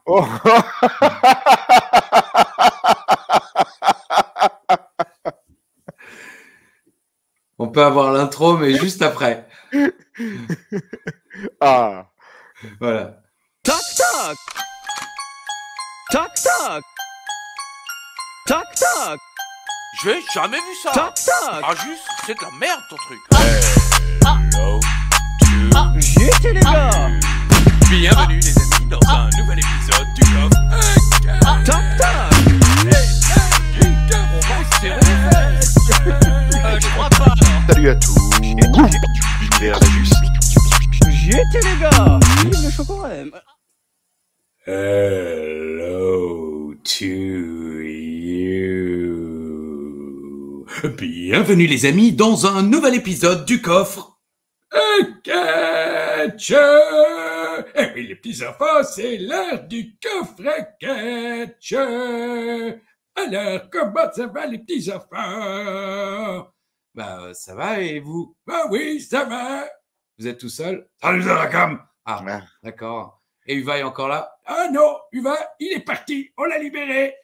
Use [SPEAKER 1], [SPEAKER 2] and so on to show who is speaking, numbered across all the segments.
[SPEAKER 1] Oh.
[SPEAKER 2] On peut avoir l'intro, mais juste après.
[SPEAKER 1] Ah.
[SPEAKER 2] Voilà.
[SPEAKER 3] Toc toc. Toc toc. Toc toc.
[SPEAKER 4] J'ai jamais vu ça.
[SPEAKER 3] Toc toc.
[SPEAKER 4] Ah juste, c'est de la merde ton truc.
[SPEAKER 3] J'étais les gars.
[SPEAKER 4] Bienvenue les amis dans un nouvel épisode du Coffre.
[SPEAKER 3] Toc toc.
[SPEAKER 4] On va se serrer les fesses. Je crois pas.
[SPEAKER 1] Salut à tous. L'univers est juste.
[SPEAKER 3] J'étais les gars. Vive le chocolat.
[SPEAKER 2] Hello to you. Bienvenue les amis dans un nouvel épisode du Coffre. Catch. Eh oui les petits enfants, c'est l'heure du Coffre Catch. Alors comment ça va les petits enfants? Ça va et vous? Bah oui ça va. Vous êtes tout seul? Salut Zarakam. Ah d'accord. Et Uva est encore là? Ah non, Uva, il est parti, on l'a libéré.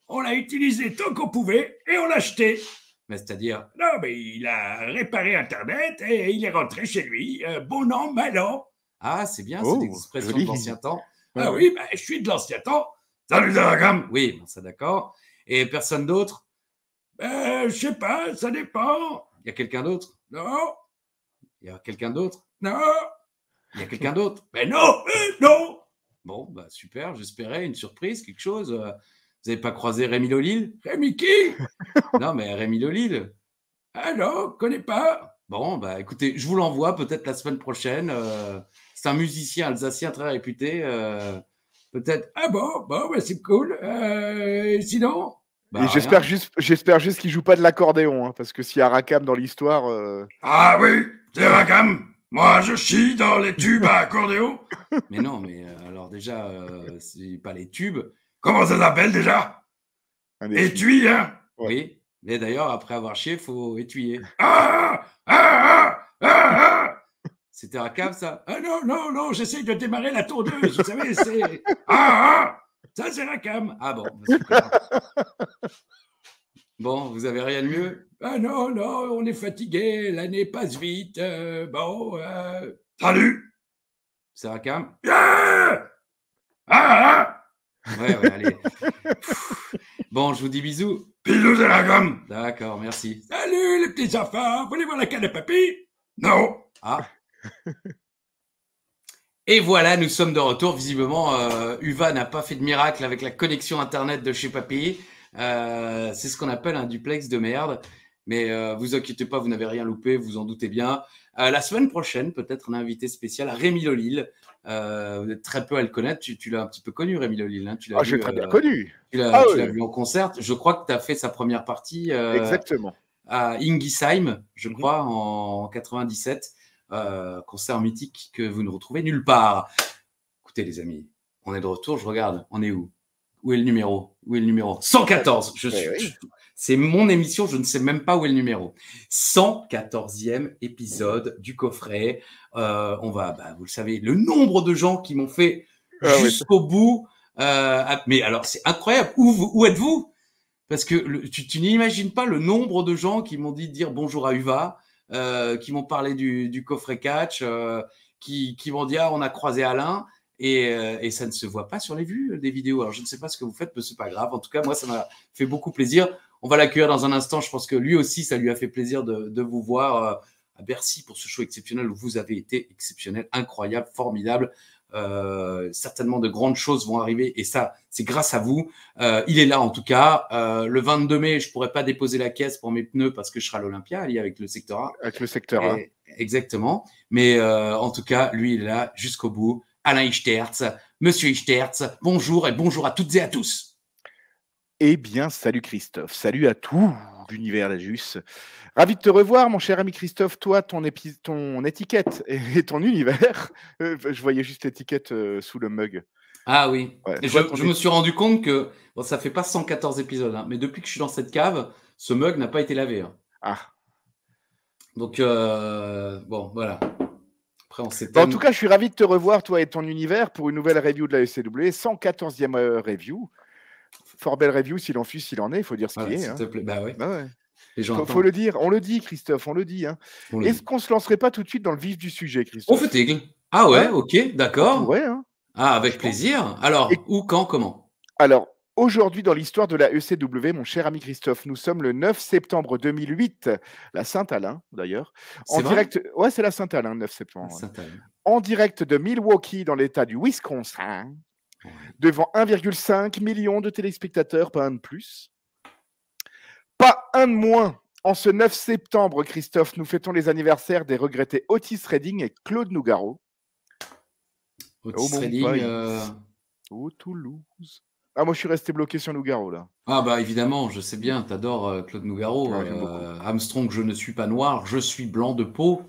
[SPEAKER 2] On l'a utilisé tant qu'on pouvait et on l'a acheté. Mais c'est-à-dire? Non, mais il a réparé Internet et il est rentré chez lui, bon an, mal an. Ah, c'est bien, c'est l'expression de l'ancien temps. Ah oui, bah, je suis de l'ancien temps. Salut Zaragam. Oui, bon, ça d'accord. Et personne d'autre? Je sais pas, ça dépend. Il y a quelqu'un d'autre? Non. Il y a quelqu'un d'autre? Non. Il y a quelqu'un d'autre? Ben non, non. Bon, bah super, j'espérais une surprise, quelque chose. Vous n'avez pas croisé Rémi Lolil? Rémi qui? Non, mais Rémi Lolil. Ah non, connais pas. Bon, bah écoutez, je vous l'envoie peut-être la semaine prochaine. C'est un musicien alsacien très réputé. Peut-être. Ah bon, bah c'est cool. Sinon?
[SPEAKER 1] Et j'espère juste qu'il joue pas de l'accordéon, hein, parce que s'il y a Rakam dans l'histoire.
[SPEAKER 2] Ah oui, c'est Rakam. Moi, je chie dans les tubes à accordéon. Mais non, mais alors déjà, c'est pas les tubes. Comment ça s'appelle déjà? Étui, hein? Ouais. Oui, mais d'ailleurs, après avoir chié, il faut étuyer. C'était Rakam, ça? Ah non, j'essaye de démarrer la tondeuse, vous savez, c'est... Ça, c'est Rakam. Ah bon, super. Bon, vous avez rien de mieux? Ah non, on est fatigué, l'année passe vite. Salut! C'est Rakam? Yeah! Ouais, allez. Bon, je vous dis bisous. Bisous, c'est Rakam. D'accord, merci. Salut les petits enfants, voulez voir la canne à papy? Non. Ah. Et voilà, nous sommes de retour. Visiblement, Uva n'a pas fait de miracle avec la connexion Internet de chez Papy. C'est ce qu'on appelle un duplex de merde. Mais vous inquiétez pas, vous n'avez rien loupé, vous en doutez bien. La semaine prochaine, peut-être un invité spécial, Rémi Lolil. Vous êtes très peu à le connaître. Tu l'as un petit peu connu, Rémi Lolil. Hein.
[SPEAKER 1] Je l'ai très bien connu.
[SPEAKER 2] Tu l'as vu en concert. Je crois que tu as fait sa première partie
[SPEAKER 1] exactement.
[SPEAKER 2] À Ingisheim, je crois, en 97. Concert mythique que vous ne retrouvez nulle part. Écoutez les amis, on est de retour, je regarde, on est où? Où est le numéro? 114. C'est mon émission, je ne sais même pas où est le numéro. 114e épisode du coffret. On va, vous le savez, le nombre de gens qui m'ont fait jusqu'au bout. Mais alors, c'est incroyable. Où êtes-vous? Parce que tu n'imagines pas le nombre de gens qui m'ont dit de dire bonjour à Uva, qui m'ont parlé du coffret catch, qui m'ont dit on a croisé Alain. Et ça ne se voit pas sur les vues des vidéos. Alors, je ne sais pas ce que vous faites, mais c'est pas grave. En tout cas, moi, ça m'a fait beaucoup plaisir. On va l'accueillir dans un instant. Je pense que lui aussi, ça lui a fait plaisir de vous voir à Bercy pour ce show exceptionnel où vous avez été exceptionnel, incroyable, formidable. Certainement de grandes choses vont arriver et ça, c'est grâce à vous. Il est là en tout cas. Le 22 mai, je pourrais pas déposer la caisse pour mes pneus parce que je serai à l'Olympia, avec le secteur A.
[SPEAKER 1] Avec le secteur A.
[SPEAKER 2] Exactement. Mais en tout cas, lui, il est là jusqu'au bout. Alain Ichterz, Monsieur Ichterz, bonjour et bonjour à toutes et à tous.
[SPEAKER 1] Eh bien, salut Christophe, salut à tout l'univers Lajus. Ravi de te revoir, mon cher ami Christophe. Toi, ton étiquette et ton univers. Je voyais juste l'étiquette sous le mug.
[SPEAKER 2] Ah oui. Ouais, je me suis rendu compte que ça fait pas 114 épisodes, hein, mais depuis que je suis dans cette cave, ce mug n'a pas été lavé. Hein.
[SPEAKER 1] Ah.
[SPEAKER 2] Donc, bon, voilà.
[SPEAKER 5] Après, on
[SPEAKER 1] Bah, en
[SPEAKER 5] s'étonne.
[SPEAKER 1] tout cas, je suis ravi de te revoir, toi et ton univers, pour une nouvelle review de la ECW, 114e review. Fort belle review, s'il en fut, s'il en est, il faut dire ce qui
[SPEAKER 5] Voilà,
[SPEAKER 1] est.
[SPEAKER 5] s'il
[SPEAKER 1] Hein.
[SPEAKER 5] te plaît. Bah ouais,
[SPEAKER 1] Bah ouais.
[SPEAKER 5] les gens
[SPEAKER 1] Faut
[SPEAKER 5] attendent.
[SPEAKER 1] le dire, on le dit, Christophe, on le dit. Hein.
[SPEAKER 5] On le
[SPEAKER 1] Est-ce
[SPEAKER 5] dit.
[SPEAKER 1] qu'on se lancerait pas tout de suite dans le vif du sujet,
[SPEAKER 5] On
[SPEAKER 1] Christophe?
[SPEAKER 5] fait aigle. Ah ouais,
[SPEAKER 1] Hein
[SPEAKER 5] ok,
[SPEAKER 1] On
[SPEAKER 5] d'accord.
[SPEAKER 1] pourrait, hein.
[SPEAKER 5] Ah, avec
[SPEAKER 1] Franchement.
[SPEAKER 5] plaisir. Alors,
[SPEAKER 1] Et-
[SPEAKER 5] où, quand, comment?
[SPEAKER 1] Alors, aujourd'hui, dans l'histoire de la ECW, mon cher ami Christophe, nous sommes le 9 septembre 2008, la Saint-Alain, d'ailleurs. En
[SPEAKER 5] C'est vrai
[SPEAKER 1] direct, ouais, c'est la Saint-Alain, 9 septembre. ouais.
[SPEAKER 5] Sainte-Anne.
[SPEAKER 1] En direct de Milwaukee, dans l'état du Wisconsin,
[SPEAKER 5] Ouais.
[SPEAKER 1] devant 1,5 million de téléspectateurs, pas un de plus. Pas un de moins. En ce 9 septembre, Christophe, nous fêtons les anniversaires des regrettés Otis Redding et Claude Nougaro.
[SPEAKER 5] Otis
[SPEAKER 1] mon
[SPEAKER 5] Redding.
[SPEAKER 1] pays. Oh, Toulouse. Ah, moi, je suis resté bloqué sur Nougaro, là.
[SPEAKER 5] Ah bah évidemment, je sais bien, t'adores Claude Nougaro.
[SPEAKER 1] Ouais, j'aime beaucoup.
[SPEAKER 5] Armstrong, je ne suis pas noir, je suis blanc de peau.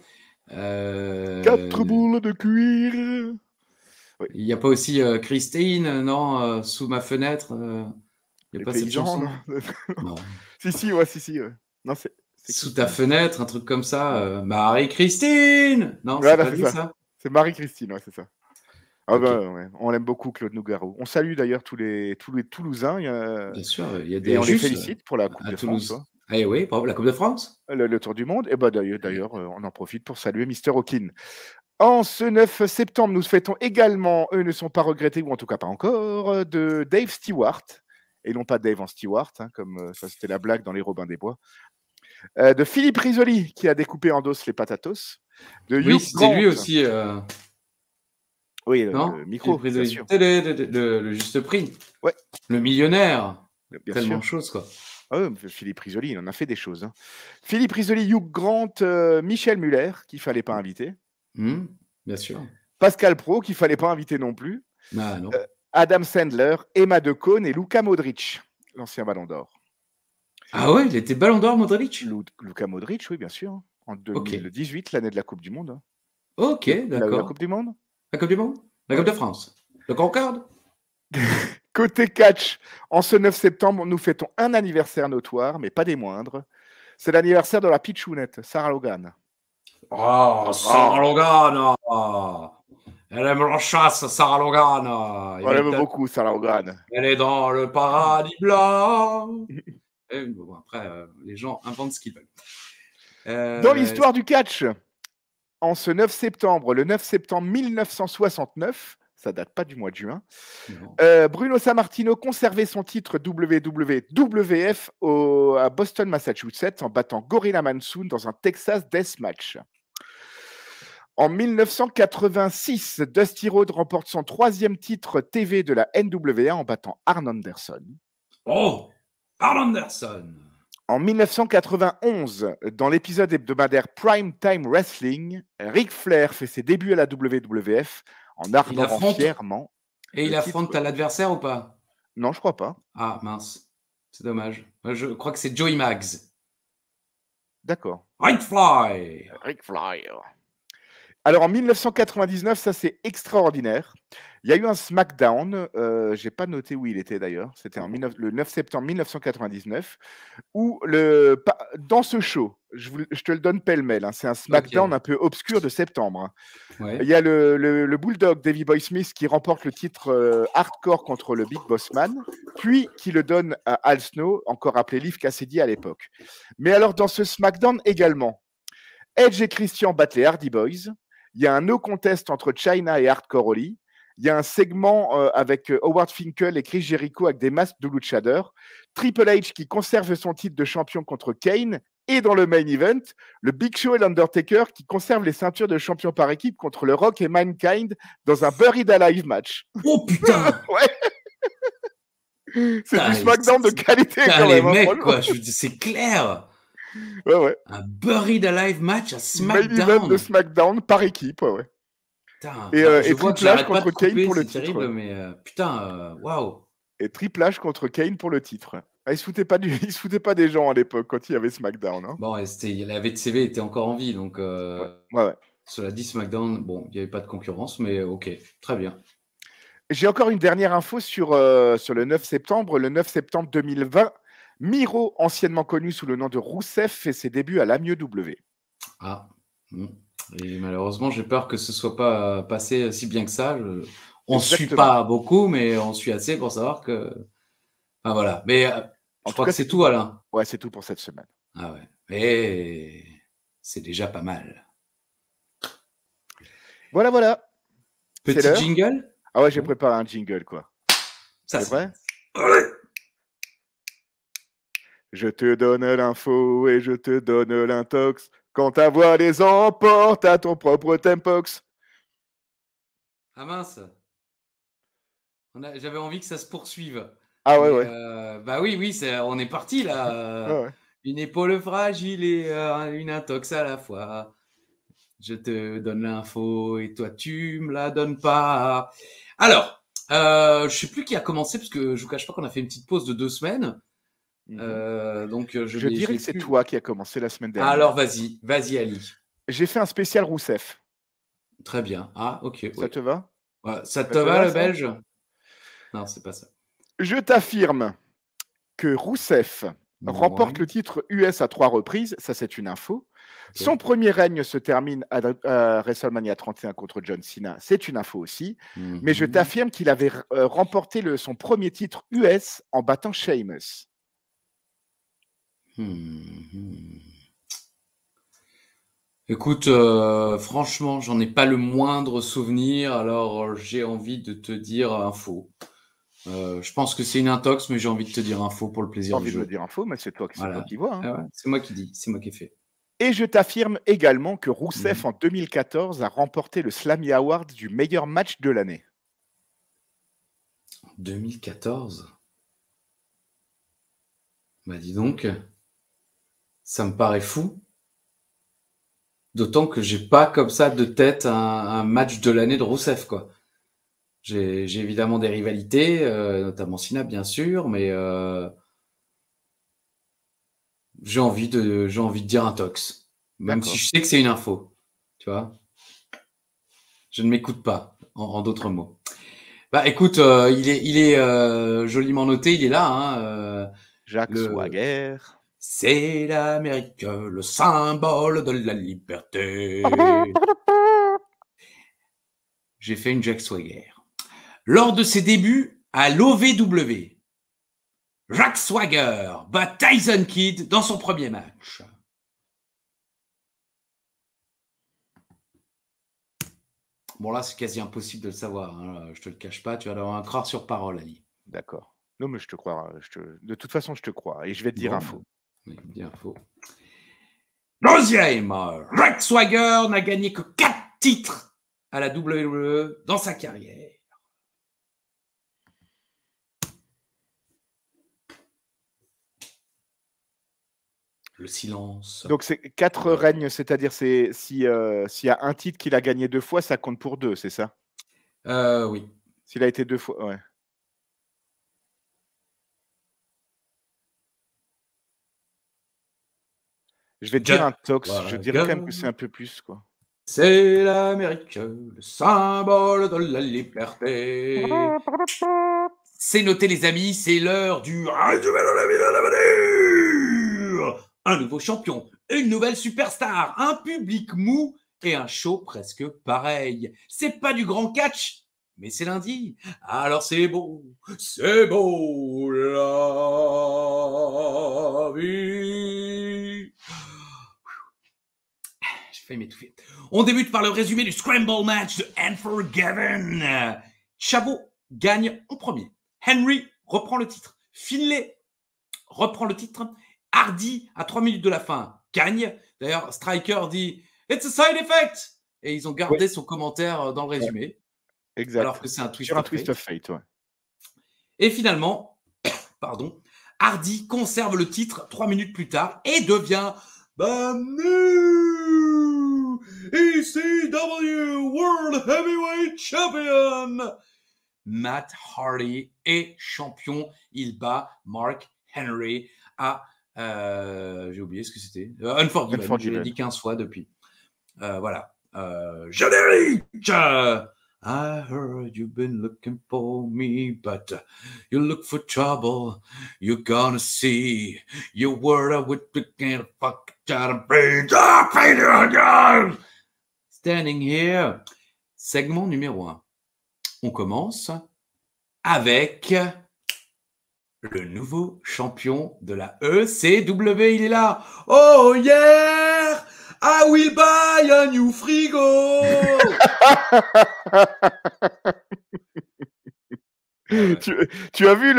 [SPEAKER 1] 4 boules de cuir.
[SPEAKER 5] Il n'y a pas aussi Christine, non, sous ma fenêtre. Il n'y a
[SPEAKER 1] Les
[SPEAKER 5] pas cette
[SPEAKER 1] paysans,
[SPEAKER 5] chanson.
[SPEAKER 1] non
[SPEAKER 5] Non.
[SPEAKER 1] Si, ouais. Non, c'est
[SPEAKER 5] Sous
[SPEAKER 1] Christine.
[SPEAKER 5] ta fenêtre, un truc comme ça. Marie-Christine. Non, c'est
[SPEAKER 1] Voilà,
[SPEAKER 5] pas
[SPEAKER 1] c'est
[SPEAKER 5] lui
[SPEAKER 1] ça.
[SPEAKER 5] ça.
[SPEAKER 1] C'est Marie-Christine, ouais, c'est ça. Ah
[SPEAKER 5] Ok.
[SPEAKER 1] bah, ouais. On aime beaucoup Claude Nougaro. On salue d'ailleurs tous les Toulousains
[SPEAKER 5] Bien sûr, il y a
[SPEAKER 1] et
[SPEAKER 5] des
[SPEAKER 1] on les
[SPEAKER 5] Justes
[SPEAKER 1] félicite pour la Coupe
[SPEAKER 5] à
[SPEAKER 1] de
[SPEAKER 5] Toulouse.
[SPEAKER 1] France.
[SPEAKER 5] Ah oui, bravo, la Coupe de France.
[SPEAKER 1] Le Tour du Monde. Et bah, d'ailleurs, on en profite pour saluer Mister Hawkin. En ce 9 septembre, nous fêtons également, eux ne sont pas regrettés, ou en tout cas pas encore, de Dave Stewart, et non pas Dave en Stewart, hein, comme ça c'était la blague dans Les Robins des Bois, de Philippe Risoli, qui a découpé en dos les patatos, de
[SPEAKER 5] Oui,
[SPEAKER 1] Hugh
[SPEAKER 5] c'était lui
[SPEAKER 1] Grant.
[SPEAKER 5] aussi.
[SPEAKER 1] Oui,
[SPEAKER 5] Non,
[SPEAKER 1] le micro,
[SPEAKER 5] Philippe
[SPEAKER 1] bien
[SPEAKER 5] Risoli.
[SPEAKER 1] sûr.
[SPEAKER 5] Le juste prix.
[SPEAKER 1] Ouais.
[SPEAKER 5] Le millionnaire.
[SPEAKER 1] Bien
[SPEAKER 5] Tellement de
[SPEAKER 1] sûr.
[SPEAKER 5] choses, quoi.
[SPEAKER 1] Ah ouais, Philippe Risoli, il en a fait des choses. Hein. Philippe Risoli, Hugh Grant, Michel Muller, qu'il fallait pas inviter.
[SPEAKER 5] Bien sûr.
[SPEAKER 1] Pascal Pro, qu'il fallait pas inviter non plus.
[SPEAKER 5] Ah non.
[SPEAKER 1] Adam Sandler, Emma Decaune et Luka Modric, l'ancien Ballon d'Or.
[SPEAKER 5] Ah ouais, il était Ballon d'Or, Modric.
[SPEAKER 1] Luka Modric, oui, bien sûr. Hein. En 2018, l'année de la Coupe du Monde. Hein.
[SPEAKER 5] Ok,
[SPEAKER 1] La
[SPEAKER 5] d'accord.
[SPEAKER 1] Coupe du Monde.
[SPEAKER 5] La Coupe du Monde. La Coupe de France. Le Concorde.
[SPEAKER 1] Côté catch, en ce 9 septembre, nous fêtons un anniversaire notoire, mais pas des moindres. C'est l'anniversaire de la pitchounette, Sarah Logan.
[SPEAKER 5] Oh, Sarah Logan. Elle aime la chasse, Sarah Logan.
[SPEAKER 1] On l'aime beaucoup, Sarah Logan.
[SPEAKER 5] Elle est dans le paradis blanc. Et, bon, après, les gens inventent ce qu'ils veulent.
[SPEAKER 1] Dans l'histoire du catch, en ce 9 septembre, le 9 septembre 1969, ça date pas du mois de juin, Bruno Sammartino conservait son titre WWF à Boston, Massachusetts, en battant Gorilla Monsoon dans un Texas Death Match. En 1986, Dusty Rhodes remporte son 3e titre TV de la NWA en battant Arn Anderson.
[SPEAKER 5] Oh, Arn Anderson.
[SPEAKER 1] En 1991, dans l'épisode hebdomadaire Prime Time Wrestling, Ric Flair fait ses débuts à la WWF en arborant fièrement.
[SPEAKER 5] Et il affronte l'adversaire ou pas?
[SPEAKER 1] Non, je crois pas.
[SPEAKER 5] Ah mince, c'est dommage. Je crois que c'est Joey Maggs.
[SPEAKER 1] D'accord.
[SPEAKER 5] Ric Flair.
[SPEAKER 1] Ric Flair. Alors en 1999, ça c'est extraordinaire. Il y a eu un SmackDown, j'ai pas noté où il était d'ailleurs, c'était le 9 septembre 1999, où dans ce show, je te le donne pêle-mêle, hein, c'est un SmackDown un peu obscur de septembre. Hein.
[SPEAKER 5] Ouais.
[SPEAKER 1] Il y a le Bulldog Davey Boy Smith qui remporte le titre hardcore contre le Big Boss Man, puis qui le donne à Al Snow, encore appelé Leif Cassidy à l'époque. Mais alors dans ce SmackDown également, Edge et Christian battent les Hardy Boys. Il y a un no contest entre Chyna et Hardcore Holly. Il y a un segment avec Howard Finkel et Chris Jericho avec des masques de luchadors. Triple H qui conserve son titre de champion contre Kane. Et dans le main event, le Big Show et l'Undertaker qui conservent les ceintures de champion par équipe contre le Rock et Mankind dans un Buried Alive match.
[SPEAKER 5] Oh putain.
[SPEAKER 1] Ouais. C'est du SmackDown de qualité quand
[SPEAKER 5] les
[SPEAKER 1] même.
[SPEAKER 5] mecs,
[SPEAKER 1] hein,
[SPEAKER 5] quoi, c'est clair.
[SPEAKER 1] Ouais.
[SPEAKER 5] Un Buried Alive match à SmackDown.
[SPEAKER 1] Main event de SmackDown par équipe, ouais.
[SPEAKER 5] Putain,
[SPEAKER 1] et triplage contre Kane pour le titre.
[SPEAKER 5] C'est terrible, mais putain, waouh.
[SPEAKER 1] Et triplage contre Kane pour le titre. Ah, il se foutait pas des gens à l'époque quand il y avait SmackDown. Hein.
[SPEAKER 5] Bon, la VTCV était encore en vie, donc
[SPEAKER 1] ouais.
[SPEAKER 5] Cela dit, SmackDown, bon, il n'y avait pas de concurrence, mais ok, très bien.
[SPEAKER 1] J'ai encore une dernière info sur le 9 septembre. Le 9 septembre 2020, Miro, anciennement connu sous le nom de Rousseff, fait ses débuts à l'AMIE W.
[SPEAKER 5] Ah. Et malheureusement, j'ai peur que ce soit pas passé si bien que ça. On ne suit
[SPEAKER 1] Exactement.
[SPEAKER 5] pas beaucoup, mais on suit assez pour savoir que. Enfin voilà. Mais
[SPEAKER 1] En
[SPEAKER 5] je
[SPEAKER 1] tout
[SPEAKER 5] crois
[SPEAKER 1] cas,
[SPEAKER 5] que c'est tout, Alain.
[SPEAKER 1] Ouais, c'est tout pour cette semaine.
[SPEAKER 5] Ah ouais. Mais c'est déjà pas mal.
[SPEAKER 1] Voilà, voilà. C'est
[SPEAKER 5] Petit
[SPEAKER 1] l'heure.
[SPEAKER 5] jingle.
[SPEAKER 1] Ah ouais, j'ai préparé un jingle, quoi.
[SPEAKER 5] Ça,
[SPEAKER 1] C'est vrai?
[SPEAKER 2] Ouais.
[SPEAKER 1] Je te donne l'info et je te donne l'intox. Quand ta voix les emporte à ton propre tempox.
[SPEAKER 5] Ah mince. J'avais envie que ça se poursuive.
[SPEAKER 1] Ah ouais,
[SPEAKER 5] Mais
[SPEAKER 1] ouais.
[SPEAKER 5] bah oui, on est parti là.
[SPEAKER 1] Ouais.
[SPEAKER 5] Une épaule fragile et une intox à la fois. Je te donne l'info et toi tu me la donnes pas. Alors, je sais plus qui a commencé parce que je vous cache pas qu'on a fait une petite pause de 2 semaines. Donc
[SPEAKER 1] Je dirais
[SPEAKER 5] l'ai
[SPEAKER 1] que c'est
[SPEAKER 5] plus.
[SPEAKER 1] toi qui as commencé la semaine dernière.
[SPEAKER 5] Alors vas-y Ali.
[SPEAKER 1] J'ai fait un spécial Rousseff.
[SPEAKER 5] Très bien. Ah ok.
[SPEAKER 1] Ça
[SPEAKER 5] Oui.
[SPEAKER 1] te va?
[SPEAKER 5] Ouais, ça te
[SPEAKER 1] te
[SPEAKER 5] va
[SPEAKER 1] va,
[SPEAKER 5] le
[SPEAKER 1] ça
[SPEAKER 5] belge? Non, c'est pas ça.
[SPEAKER 1] Je t'affirme que Rousseff remporte
[SPEAKER 5] Ouais.
[SPEAKER 1] le titre US à 3 reprises. Ça, c'est une info.
[SPEAKER 5] Ok.
[SPEAKER 1] Son premier règne se termine à WrestleMania 31 contre John Cena. C'est une info aussi. Mais je
[SPEAKER 5] Mhm.
[SPEAKER 1] t'affirme qu'il avait remporté son premier titre US en battant Sheamus.
[SPEAKER 5] Mhm. Écoute, franchement, j'en ai pas le moindre souvenir, alors j'ai envie de te dire info. Je pense que c'est une intox, mais j'ai envie de te dire info pour le
[SPEAKER 1] J'ai
[SPEAKER 5] plaisir du
[SPEAKER 1] envie de me
[SPEAKER 5] jeu.
[SPEAKER 1] dire info, mais c'est toi
[SPEAKER 5] Voilà.
[SPEAKER 1] qui vois. Hein.
[SPEAKER 5] Ah ouais, c'est moi qui dis, c'est moi qui ai fait.
[SPEAKER 1] Et je t'affirme également que Rousseff, en 2014, a remporté le Slammy Award du meilleur match de l'année.
[SPEAKER 5] 2014. Bah dis donc, ça me paraît fou. D'autant que j'ai pas comme ça de tête un match de l'année de Rousseff, quoi. J'ai évidemment des rivalités, notamment Cena, bien sûr, mais j'ai envie de dire un tox. Même si je sais que c'est une info. Tu vois? Je ne m'écoute pas, en d'autres mots. Bah écoute, il est joliment noté, il est là. Hein,
[SPEAKER 1] Jacques Swagger.
[SPEAKER 5] C'est l'Amérique, le symbole de la liberté. J'ai fait une Jack Swagger. Lors de ses débuts à l'OVW, Jack Swagger bat Tyson Kidd dans son premier match. Bon là, c'est quasi impossible de le savoir. Hein. Je te le cache pas, tu vas devoir croire sur parole, Ali.
[SPEAKER 1] D'accord. Non, mais je te crois. De toute façon, je te crois. Et je vais te dire info.
[SPEAKER 5] Oui, bien info. Deuxième, Jack Swagger n'a gagné que 4 titres à la WWE dans sa carrière. Le silence.
[SPEAKER 1] Donc, c'est 4 règnes, c'est-à-dire s'il y a un titre qu'il a gagné 2 fois, ça compte pour 2, c'est ça?
[SPEAKER 5] Oui.
[SPEAKER 1] S'il a été 2 fois, ouais. Je vais te dire un tox. Je dirais quand même que c'est un peu plus, quoi.
[SPEAKER 5] C'est l'Amérique, le symbole de la liberté. C'est noté, les amis, c'est l'heure du un nouveau champion, une nouvelle superstar, un public mou et un show presque pareil. C'est pas du grand catch, mais c'est lundi. Alors c'est beau la vie. J'ai failli m'étouffer. On débute par le résumé du Scramble match de Unforgiven. Chavo gagne en premier. Henry reprend le titre. Finlay reprend le titre. Hardy, à 3 minutes de la fin, gagne. D'ailleurs, Striker dit « It's a side effect !» Et ils ont gardé son commentaire dans le résumé.
[SPEAKER 1] Exact.
[SPEAKER 5] Alors que c'est un twist
[SPEAKER 1] of fate. Ouais.
[SPEAKER 5] Et finalement, Hardy conserve le titre 3 minutes plus tard et devient the new ECW World Heavyweight Champion. Matt Hardy est champion. Il bat Mark Henry à... j'ai oublié ce que c'était. Unforgiven. Je l'ai dit 15 fois depuis. Voilà. Générique. I heard you've been looking for me, but you look for trouble. You're gonna see your word with the fuck out of brains. standing here. Segment numéro 1. On commence avec le nouveau champion de la ECW. Il est là. Oh yeah! I will buy a new frigo!
[SPEAKER 1] Tu as vu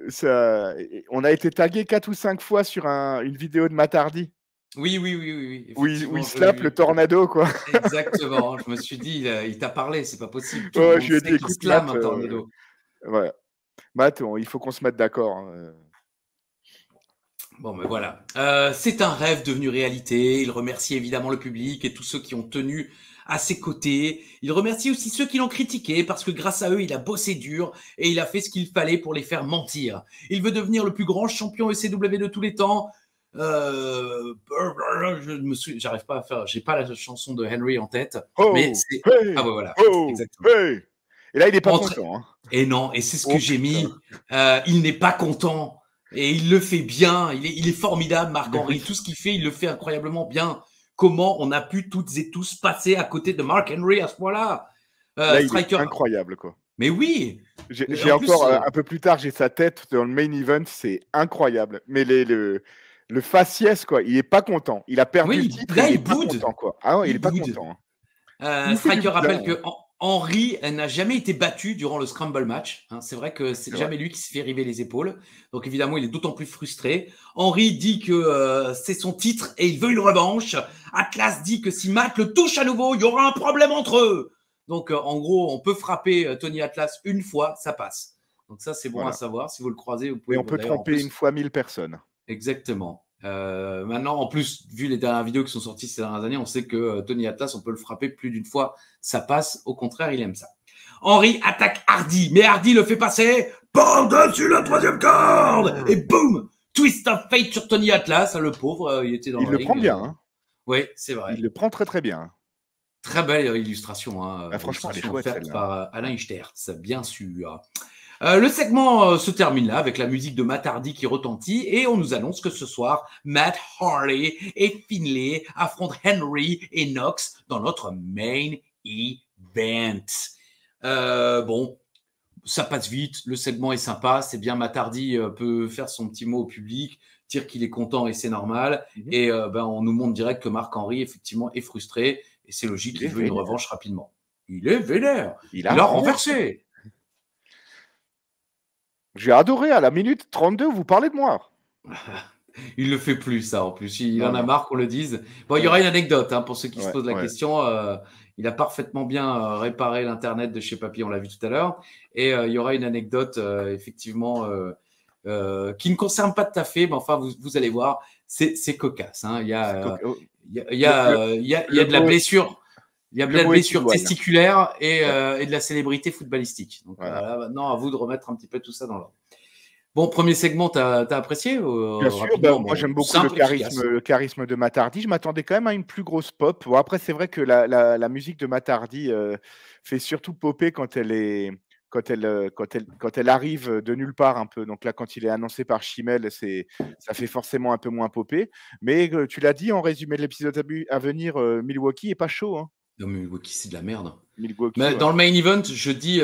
[SPEAKER 1] ça, on a été tagué 4 ou 5 fois sur une vidéo de Matt Hardy.
[SPEAKER 5] Oui.
[SPEAKER 1] Où il slappe le tornado, quoi.
[SPEAKER 5] Exactement. Je me suis dit, il t'a parlé, c'est pas possible. Tout
[SPEAKER 1] Ouais, je lui ai dit,
[SPEAKER 5] qu'il
[SPEAKER 1] écoute,
[SPEAKER 5] slame
[SPEAKER 1] Matt,
[SPEAKER 5] un tornado.
[SPEAKER 1] Ouais. Matt, il faut qu'on se mette d'accord. Hein.
[SPEAKER 5] Bon, mais voilà. C'est un rêve devenu réalité. Il remercie évidemment le public et tous ceux qui ont tenu à ses côtés. Il remercie aussi ceux qui l'ont critiqué parce que grâce à eux, il a bossé dur et il a fait ce qu'il fallait pour les faire mentir. Il veut devenir le plus grand champion ECW de tous les temps. J'arrive pas à faire, j'ai pas la chanson de Henry en tête, mais c'est
[SPEAKER 1] hey,
[SPEAKER 5] ah ouais, voilà,
[SPEAKER 1] exactement. Hey. Et là il est pas content. Hein.
[SPEAKER 5] Et non, et c'est ce que j'ai mis. Il n'est pas content et il le fait bien. Il est formidable, Marc-Henry. Tout ce qu'il fait, il le fait incroyablement bien. Comment on a pu toutes et tous passer à côté de Mark Henry à ce point-là?
[SPEAKER 1] Striker, incroyable quoi.
[SPEAKER 5] Mais oui.
[SPEAKER 1] J'ai encore un peu plus tard, j'ai sa tête dans le main event, c'est incroyable. Mais le faciès, quoi, il est pas content. Il a perdu le titre,
[SPEAKER 5] là,
[SPEAKER 1] il est pas content, quoi. Ah ouais, il est pas content.
[SPEAKER 5] Striker rappelle que Henry n'a jamais été battu durant le Scramble match. Hein. C'est vrai que c'est jamais lui qui se fait river les épaules. Donc évidemment, il est d'autant plus frustré. Henry dit que c'est son titre et il veut une revanche. Atlas dit que si Matt le touche à nouveau, il y aura un problème entre eux. Donc en gros, on peut frapper Tony Atlas une fois, ça passe. Donc ça, c'est bon à savoir. Si vous le croisez, vous pouvez.
[SPEAKER 1] Et on peut tromper une fois 1000 personnes.
[SPEAKER 5] Exactement. Maintenant, en plus, vu les dernières vidéos qui sont sorties ces dernières années, on sait que Tony Atlas, on peut le frapper plus d'une fois, ça passe. Au contraire, il aime ça. Henry attaque Hardy, mais Hardy le fait passer par-dessus la troisième corde et boum, twist of fate sur Tony Atlas, le pauvre, il était dans le ring.
[SPEAKER 1] Il le prend bien. Hein.
[SPEAKER 5] Oui, c'est vrai.
[SPEAKER 1] Il le prend très très bien.
[SPEAKER 5] Très belle illustration. Hein.
[SPEAKER 1] Franchement, elle est chouette,
[SPEAKER 5] faite par Alain Stertz, bien sûr. Le segment se termine là avec la musique de Matt Hardy qui retentit et on nous annonce que ce soir, Matt Hardy et Finlay affrontent Henry et Knox dans notre main event. Bon, ça passe vite, le segment est sympa, c'est bien, Matt Hardy peut faire son petit mot au public, dire qu'il est content et c'est normal. Et on nous montre direct que Marc-Henry effectivement est frustré et c'est logique, il veut une revanche rapidement. Il est vénère, il a renversé.
[SPEAKER 1] J'ai adoré, à la minute 32, vous parlez de moi.
[SPEAKER 5] Il le fait plus, ça, en plus. Il en a marre qu'on le dise. Bon, il y aura une anecdote, hein, pour ceux qui se posent la question. Il a parfaitement bien réparé l'Internet de chez Papy, on l'a vu tout à l'heure. Et il y aura une anecdote, effectivement, qui ne concerne pas tout à fait, mais enfin, vous allez voir, c'est cocasse. Hein. Il y a de la blessure. Il y a de la blessure testiculaire et de la célébrité footballistique. Donc voilà, maintenant, à vous de remettre un petit peu tout ça dans l'ordre. Bon, premier segment, t'as apprécié
[SPEAKER 1] Bien sûr, moi j'aime beaucoup le charisme de Matt Hardy. Je m'attendais quand même à une plus grosse pop. Bon, après, c'est vrai que la musique de Matt Hardy fait surtout popper quand elle arrive de nulle part un peu. Donc là, quand il est annoncé par Chimel, ça fait forcément un peu moins popper. Mais tu l'as dit en résumé de l'épisode à venir, Milwaukee est pas chaud. Hein.
[SPEAKER 5] Non, mais Milwaukee, c'est de la merde. Mais dans le main event, je dis,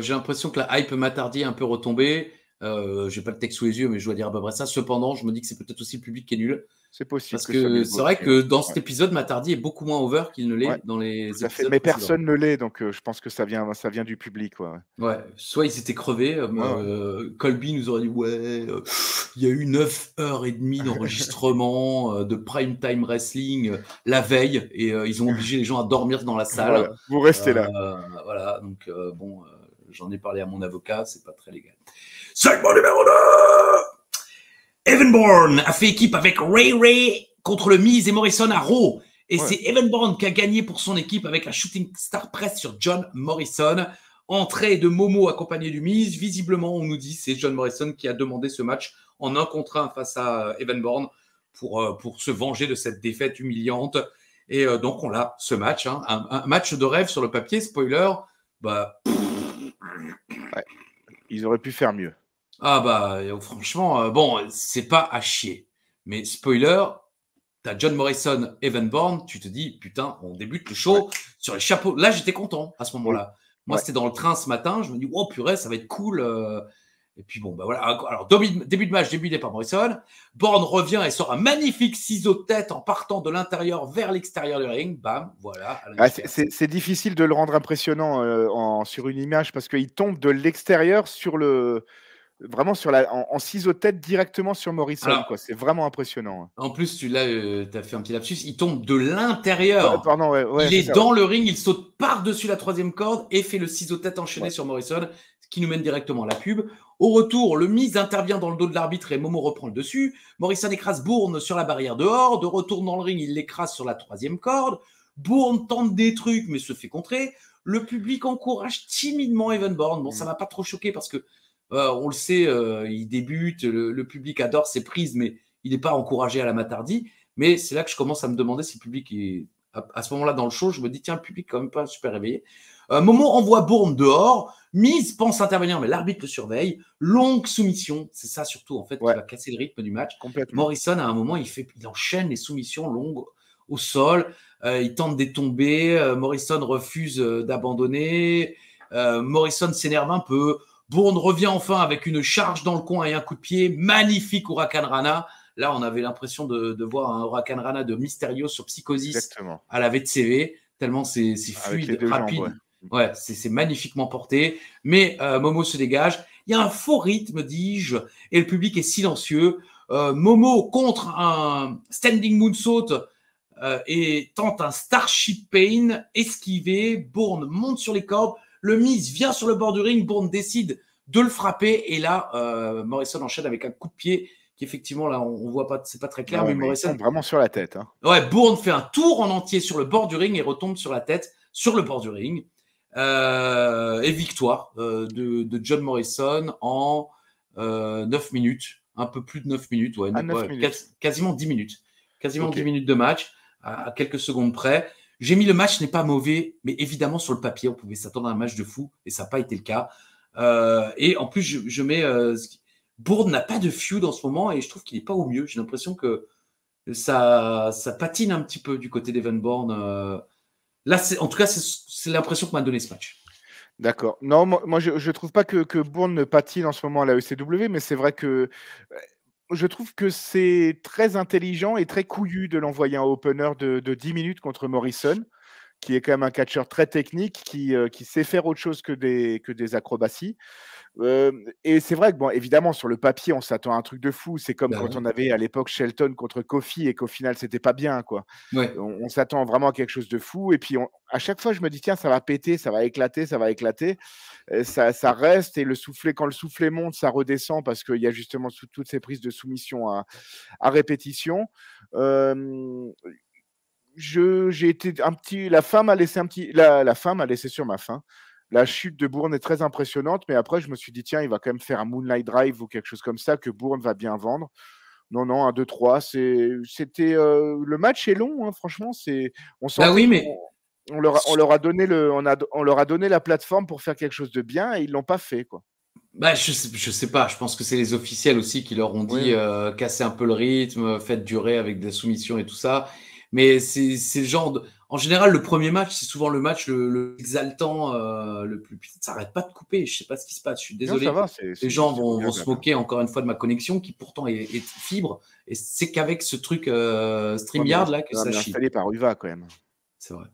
[SPEAKER 5] j'ai l'impression que la hype Matt Hardy est un peu retombée. J'ai pas le texte sous les yeux, mais je dois dire à peu près ça. Cependant, je me dis que c'est peut-être aussi le public qui est nul.
[SPEAKER 1] C'est possible.
[SPEAKER 5] Parce que c'est vrai que dans cet épisode, Matt Hardy est beaucoup moins over qu'il ne l'est dans les épisodes.
[SPEAKER 1] Mais personne ne l'est, donc je pense que ça vient du public.
[SPEAKER 5] Ouais. Soit ils étaient crevés. Colby nous aurait dit il y a eu 9h30 d'enregistrement de prime time wrestling la veille et ils ont obligé les gens à dormir dans la salle.
[SPEAKER 1] Voilà. Vous restez là.
[SPEAKER 5] Voilà. Donc j'en ai parlé à mon avocat, c'est pas très légal. Segment numéro 2. Evan Bourne a fait équipe avec Ray contre le Miz et Morrison à Raw. Et c'est Evan Bourne qui a gagné pour son équipe avec la Shooting Star Press sur John Morrison. Entrée de Momo accompagné du Miz. Visiblement, on nous dit c'est John Morrison qui a demandé ce match en 1 contre 1 face à Evan Bourne pour se venger de cette défaite humiliante. Et donc, on a ce match. Hein, un match de rêve sur le papier. Spoiler,
[SPEAKER 1] ils auraient pu faire mieux.
[SPEAKER 5] Ah franchement, bon, c'est pas à chier. Mais spoiler, tu as John Morrison, Evan Bourne, tu te dis, putain, on débute le show sur les chapeaux. Là, j'étais content à ce moment-là. Moi, c'était dans le train ce matin. Je me dis, oh purée, ça va être cool. Et puis bon, bah voilà. Alors, début de match débuté par Morrison. Bourne revient et sort un magnifique ciseau de tête en partant de l'intérieur vers l'extérieur du ring. Bam, voilà.
[SPEAKER 1] C'est difficile de le rendre impressionnant sur une image parce qu'il tombe de l'extérieur sur vraiment en ciseau de tête directement sur Morrison. C'est vraiment impressionnant.
[SPEAKER 5] En plus, tu as fait un petit lapsus. Il tombe de l'intérieur.
[SPEAKER 1] Pardon,
[SPEAKER 5] il est dans le ring, il saute par-dessus la troisième corde et fait le ciseau de tête enchaîné sur Morrison, ce qui nous mène directement à la pub. Au retour, le Miz intervient dans le dos de l'arbitre et Momo reprend le dessus. Morrison écrase Bourne sur la barrière dehors. De retour dans le ring, il l'écrase sur la troisième corde. Bourne tente des trucs mais se fait contrer. Le public encourage timidement Evan Bourne. Bon, ça m'a pas trop choqué parce que on le sait, il débute, le public adore ses prises, mais il n'est pas encouragé à la matardi. Mais c'est là que je commence à me demander si le public est... À ce moment-là, dans le show, je me dis, tiens, le public quand même pas super réveillé. Momo envoie Bourne dehors. Miz pense intervenir, mais l'arbitre le surveille. Longue soumission, c'est ça surtout, en fait, qui va casser le rythme du match. Morrison, à un moment, il enchaîne les soumissions longues au sol. Il tente des tombées. Morrison refuse d'abandonner. Morrison s'énerve un peu. Bourne revient enfin avec une charge dans le coin et un coup de pied. Magnifique Huracan Rana. Là, on avait l'impression de voir un Huracan Rana de Mysterio sur Psychosis à la VTCV, tellement c'est fluide, rapide. Jambes, c'est magnifiquement porté. Mais Momo se dégage. Il y a un faux rythme, dis-je, et le public est silencieux. Momo contre un standing moonsault et tente un Starship Pain, esquivé. Bourne monte sur les cordes. Le Miz vient sur le bord du ring. Bourne décide de le frapper. Et là, Morrison enchaîne avec un coup de pied qui, effectivement, là, on voit pas, c'est pas très clair.
[SPEAKER 1] Mais
[SPEAKER 5] Morrison
[SPEAKER 1] vraiment sur la tête.
[SPEAKER 5] Bourne fait un tour en entier sur le bord du ring et retombe sur la tête sur le bord du ring. Et victoire de John Morrison en 9 minutes. Un peu plus de 9 minutes. 9 minutes. Quasiment 10 minutes. Quasiment 10 minutes de match, à quelques secondes près. J'ai mis le match n'est pas mauvais, mais évidemment, sur le papier, on pouvait s'attendre à un match de fou, et ça n'a pas été le cas. Et en plus, je mets... Bourne n'a pas de feud en ce moment, et je trouve qu'il n'est pas au mieux. J'ai l'impression que ça patine un petit peu du côté d'Evan Bourne. Là, en tout cas, c'est l'impression que m'a donné ce match.
[SPEAKER 1] D'accord. Non, moi je ne trouve pas que Bourne ne patine en ce moment à la ECW, mais c'est vrai que... Je trouve que c'est très intelligent et très couillu de l'envoyer en opener de 10 minutes contre Morrison, qui est quand même un catcheur très technique, qui sait faire autre chose que des acrobaties. Et c'est vrai que, bon, évidemment, sur le papier, on s'attend à un truc de fou. C'est comme quand on avait à l'époque Shelton contre Kofi et qu'au final, c'était pas bien, quoi. On s'attend vraiment à quelque chose de fou. Et puis, à chaque fois, je me dis, tiens, ça va péter, ça va éclater, ça va éclater. Ça reste, et quand le soufflet monte, ça redescend parce qu'il y a justement toutes ces prises de soumission à répétition. J'ai été la fin m'a laissé sur ma faim. La chute de Bourne est très impressionnante, mais après, je me suis dit, tiens, il va quand même faire un Moonlight Drive ou quelque chose comme ça que Bourne va bien vendre. Non, 1, 2, 3. C'était le match est long, franchement. On sent on leur a donné la plateforme pour faire quelque chose de bien et ils l'ont pas fait, quoi.
[SPEAKER 5] Je sais pas. Je pense que c'est les officiels aussi qui leur ont dit casser un peu le rythme, faites durer avec des soumissions et tout ça. Mais c'est le genre en général, le premier match, c'est souvent le match le exaltant, le plus... Ça n'arrête pas de couper. Je sais pas ce qui se passe. Je suis désolé.
[SPEAKER 1] Non, ça va,
[SPEAKER 5] les gens vont se moquer encore une fois de ma connexion qui pourtant est fibre. Et c'est qu'avec ce truc StreamYard là que ça chie.
[SPEAKER 1] Installé par Uva quand même.
[SPEAKER 5] C'est vrai.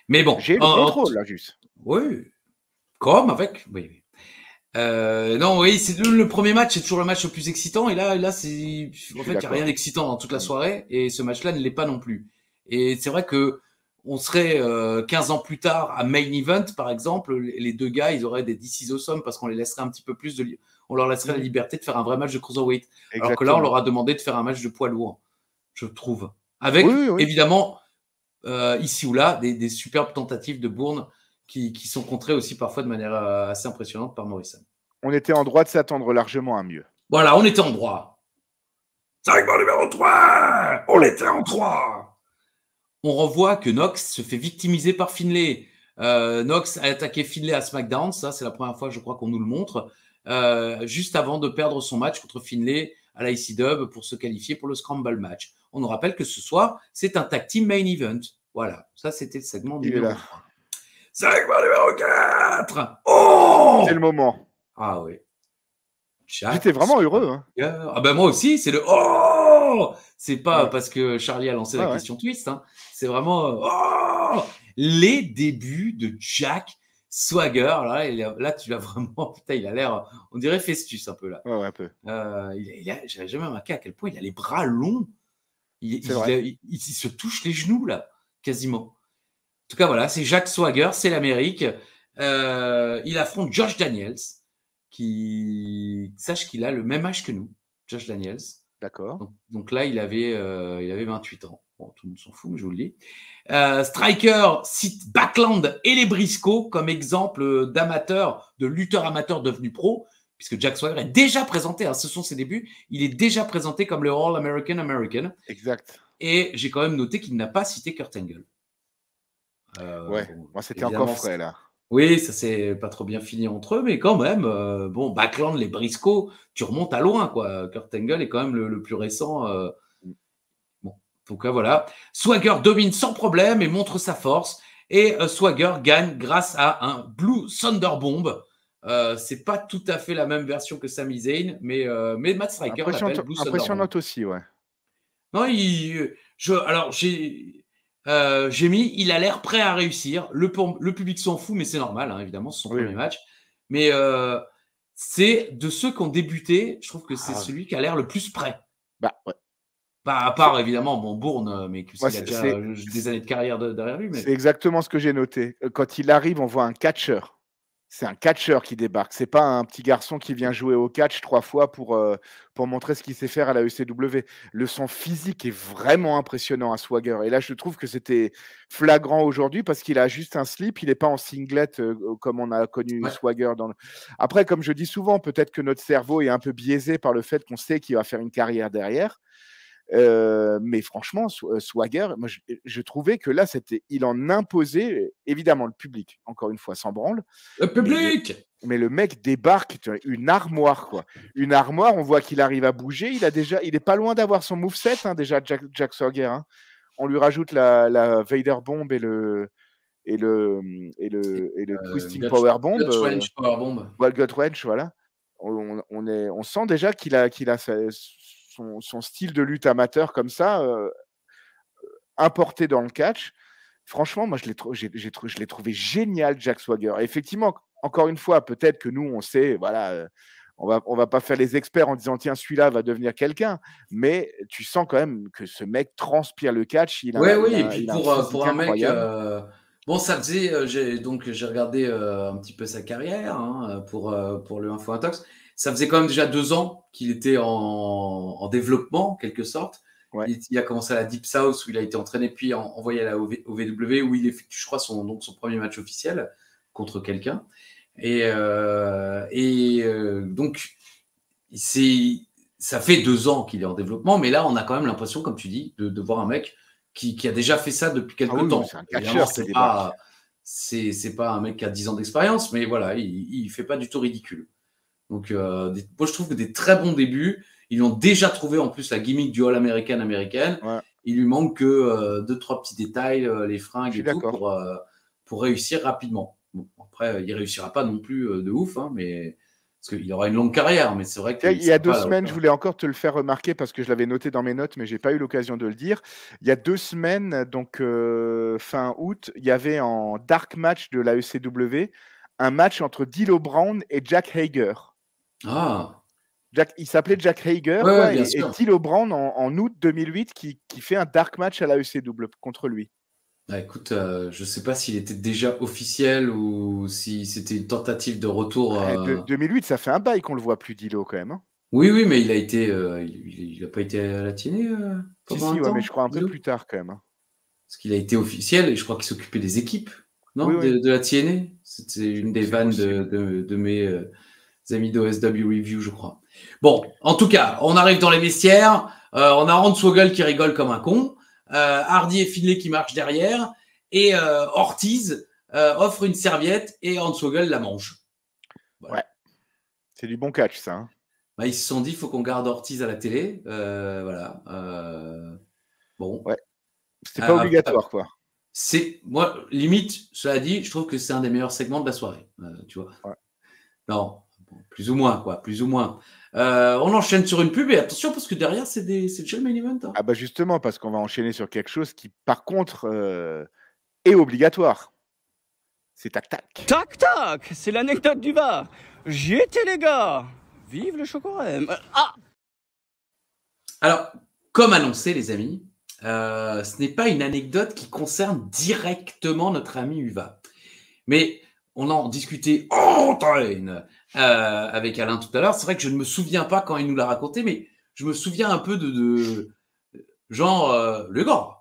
[SPEAKER 5] Mais bon.
[SPEAKER 1] J'ai le contrôle là, juste.
[SPEAKER 5] Oui. Comme avec. Oui. Non, oui, c'est le premier match, c'est toujours le match le plus excitant. Et là, c'est en fait, il n'y a rien d'excitant dans toute la soirée. Et ce match-là ne l'est pas non plus. Et c'est vrai que on serait 15 ans plus tard à Main Event, par exemple, les deux gars, ils auraient des DC's awesome parce qu'on les laisserait un petit peu plus on leur laisserait la liberté de faire un vrai match de cruiserweight. Exactement. Alors que là, on leur a demandé de faire un match de poids lourd, je trouve. Avec, évidemment, ici ou là, des superbes tentatives de Bourne qui sont contrées aussi parfois de manière assez impressionnante par Morrison.
[SPEAKER 1] On était en droit de s'attendre largement à mieux.
[SPEAKER 5] Voilà, on était en droit.
[SPEAKER 2] Segment numéro 3, on était en 3.
[SPEAKER 5] On revoit que Nox se fait victimiser par Finlay. Nox a attaqué Finlay à SmackDown, ça c'est la première fois je crois qu'on nous le montre, juste avant de perdre son match contre Finlay à la IC-Dub pour se qualifier pour le Scramble match. On nous rappelle que ce soir, c'est un tag team main event. Voilà, ça c'était le segment numéro 3. Segment numéro 4. Oh,
[SPEAKER 1] c'est le moment.
[SPEAKER 5] Ah oui.
[SPEAKER 1] J'étais vraiment heureux. Hein.
[SPEAKER 5] Ah ben moi aussi, c'est le oh. C'est pas parce que Charlie a lancé la question twist. Hein. C'est vraiment oh, les débuts de Jack Swagger. Là, tu l'as vraiment. Putain, il a l'air. On dirait Festus un peu là.
[SPEAKER 1] Ouais, un peu.
[SPEAKER 5] J'avais jamais remarqué à quel point il a les bras longs. Il se touche les genoux là, quasiment. En tout cas, voilà, c'est Jack Swagger, c'est l'Amérique. Il affronte Josh Daniels. Sache qu'il a le même âge que nous, Josh Daniels.
[SPEAKER 1] D'accord.
[SPEAKER 5] Donc là, il avait 28 ans. Bon, tout le monde s'en fout, mais je vous le dis. Striker cite Backlund et les Briscoe comme exemple de lutteurs amateurs devenus pros, puisque Jack Swagger est déjà présenté, ce sont ses débuts, il est déjà présenté comme le All-American American.
[SPEAKER 1] Exact.
[SPEAKER 5] Et j'ai quand même noté qu'il n'a pas cité Kurt Angle.
[SPEAKER 1] Moi c'était encore frais là.
[SPEAKER 5] Oui, ça s'est pas trop bien fini entre eux, mais quand même, Backlund, les Briscoe, tu remontes à loin, quoi. Kurt Angle est quand même le plus récent. Donc voilà. Swagger domine sans problème et montre sa force. Et Swagger gagne grâce à un Blue Thunder Bomb. C'est pas tout à fait la même version que Sami Zayn, mais Matt Striker l'appelle Blue Thunder Bomb.
[SPEAKER 1] Impressionnante aussi, ouais.
[SPEAKER 5] Non, j'ai mis, il a l'air prêt à réussir. Le public s'en fout, mais c'est normal, hein, évidemment, c'est son premier match. Mais c'est de ceux qui ont débuté, je trouve que c'est celui qui a l'air le plus prêt. À part, évidemment, Bourne, mais qu'il a déjà des années de carrière derrière lui. Mais...
[SPEAKER 1] C'est exactement ce que j'ai noté. Quand il arrive, on voit un catcheur. C'est un catcheur qui débarque. C'est pas un petit garçon qui vient jouer au catch 3 fois pour montrer ce qu'il sait faire à la ECW. Son physique est vraiment impressionnant à Swagger. Et là, je trouve que c'était flagrant aujourd'hui parce qu'il a juste un slip. Il n'est pas en singlet comme on a connu Swagger. Après, comme je dis souvent, peut-être que notre cerveau est un peu biaisé par le fait qu'on sait qu'il va faire une carrière derrière. Mais franchement, Swagger, moi, je trouvais que là, il en imposait, évidemment, le public, encore une fois, s'en branle.
[SPEAKER 5] Le public!
[SPEAKER 1] Mais le mec débarque, une armoire, quoi. Une armoire, on voit qu'il arrive à bouger. Il est pas loin d'avoir son moveset, hein, déjà, Jack Swagger. Hein. On lui rajoute la Vader Bomb et le Twisting Power Bomb.
[SPEAKER 5] Gut Wrench Power Bomb.
[SPEAKER 1] Gut Wrench, voilà. On sent déjà qu'il a son style de lutte amateur comme ça, importé dans le catch. Franchement, moi, je l'ai trouvé génial, Jack Swagger. Et effectivement, encore une fois, peut-être que nous, on sait, voilà, on va pas faire les experts en disant, tiens, celui-là va devenir quelqu'un. Mais tu sens quand même que ce mec transpire le catch.
[SPEAKER 5] Et puis pour un mec... ça faisait... j'ai regardé un petit peu sa carrière pour le Info Intox. Ça faisait quand même déjà 2 ans qu'il était en développement, en quelque sorte. Ouais. Il a commencé à la Deep South, où il a été entraîné, puis envoyé à la OVW, où il effectue, je crois, son premier match officiel contre quelqu'un. Donc, ça fait 2 ans qu'il est en développement, mais là, on a quand même l'impression, comme tu dis, de voir un mec qui a déjà fait ça depuis quelques temps. C'est pas un mec qui a 10 ans d'expérience, mais voilà, il fait pas du tout ridicule. Donc, moi, je trouve que des très bons débuts. Ils ont déjà trouvé en plus la gimmick du All-American américaine. Ouais. Il lui manque que 2-3 petits détails, les fringues et tout, pour réussir rapidement. Bon, après, il ne réussira pas non plus de ouf, hein, mais parce qu'il aura une longue carrière. Mais c'est vrai que
[SPEAKER 1] il y a 2 semaines, je voulais encore te le faire remarquer parce que je l'avais noté dans mes notes, mais je n'ai pas eu l'occasion de le dire. Il y a 2 semaines, donc fin août, il y avait en dark match de la ECW un match entre D'Lo Brown et Jack Hager.
[SPEAKER 5] Ah.
[SPEAKER 1] Il s'appelait Jack Hager et D'Lo Brown en août 2008 qui fait un dark match à la ECW contre lui.
[SPEAKER 5] Ah, écoute, je ne sais pas s'il était déjà officiel ou si c'était une tentative de retour.
[SPEAKER 1] 2008, ça fait un bail qu'on le voit plus, D'Lo, quand même. Hein.
[SPEAKER 5] Oui, mais il a été, il n'a pas été à la TNA pendant un temps,
[SPEAKER 1] mais je crois un peu plus tard quand même. Hein.
[SPEAKER 5] Parce qu'il a été officiel et je crois qu'il s'occupait des équipes, non, de la TNA. C'était une des vannes de mes amis d'OSW Review, je crois. Bon, en tout cas, on arrive dans les vestiaires. On a Hornswoggle qui rigole comme un con. Hardy et Finlay qui marchent derrière. Et Ortiz offre une serviette et Hornswoggle la mange.
[SPEAKER 1] Voilà. Ouais. C'est du bon catch, ça. Hein.
[SPEAKER 5] Bah, ils se sont dit, il faut qu'on garde Ortiz à la télé. Voilà. Bon.
[SPEAKER 1] Ouais. C'était pas obligatoire, quoi.
[SPEAKER 5] Moi, limite, cela dit, je trouve que c'est un des meilleurs segments de la soirée. Tu vois.
[SPEAKER 1] Ouais.
[SPEAKER 5] Non, bon, plus ou moins, quoi. Plus ou moins. On enchaîne sur une pub et attention parce que derrière, c'est déjà le main event. Hein.
[SPEAKER 1] Ah bah justement, parce qu'on va enchaîner sur quelque chose qui, par contre, est obligatoire. C'est tac-tac.
[SPEAKER 3] Tac-tac, c'est l'anecdote du bar. J'y étais, les gars. Vive le chocolat. Ah!
[SPEAKER 5] Alors, comme annoncé, les amis, ce n'est pas une anecdote qui concerne directement notre ami Uva. Mais on en discutait en time avec Alain tout à l'heure. C'est vrai que je ne me souviens pas quand il nous l'a raconté, mais je me souviens un peu de genre, les gars,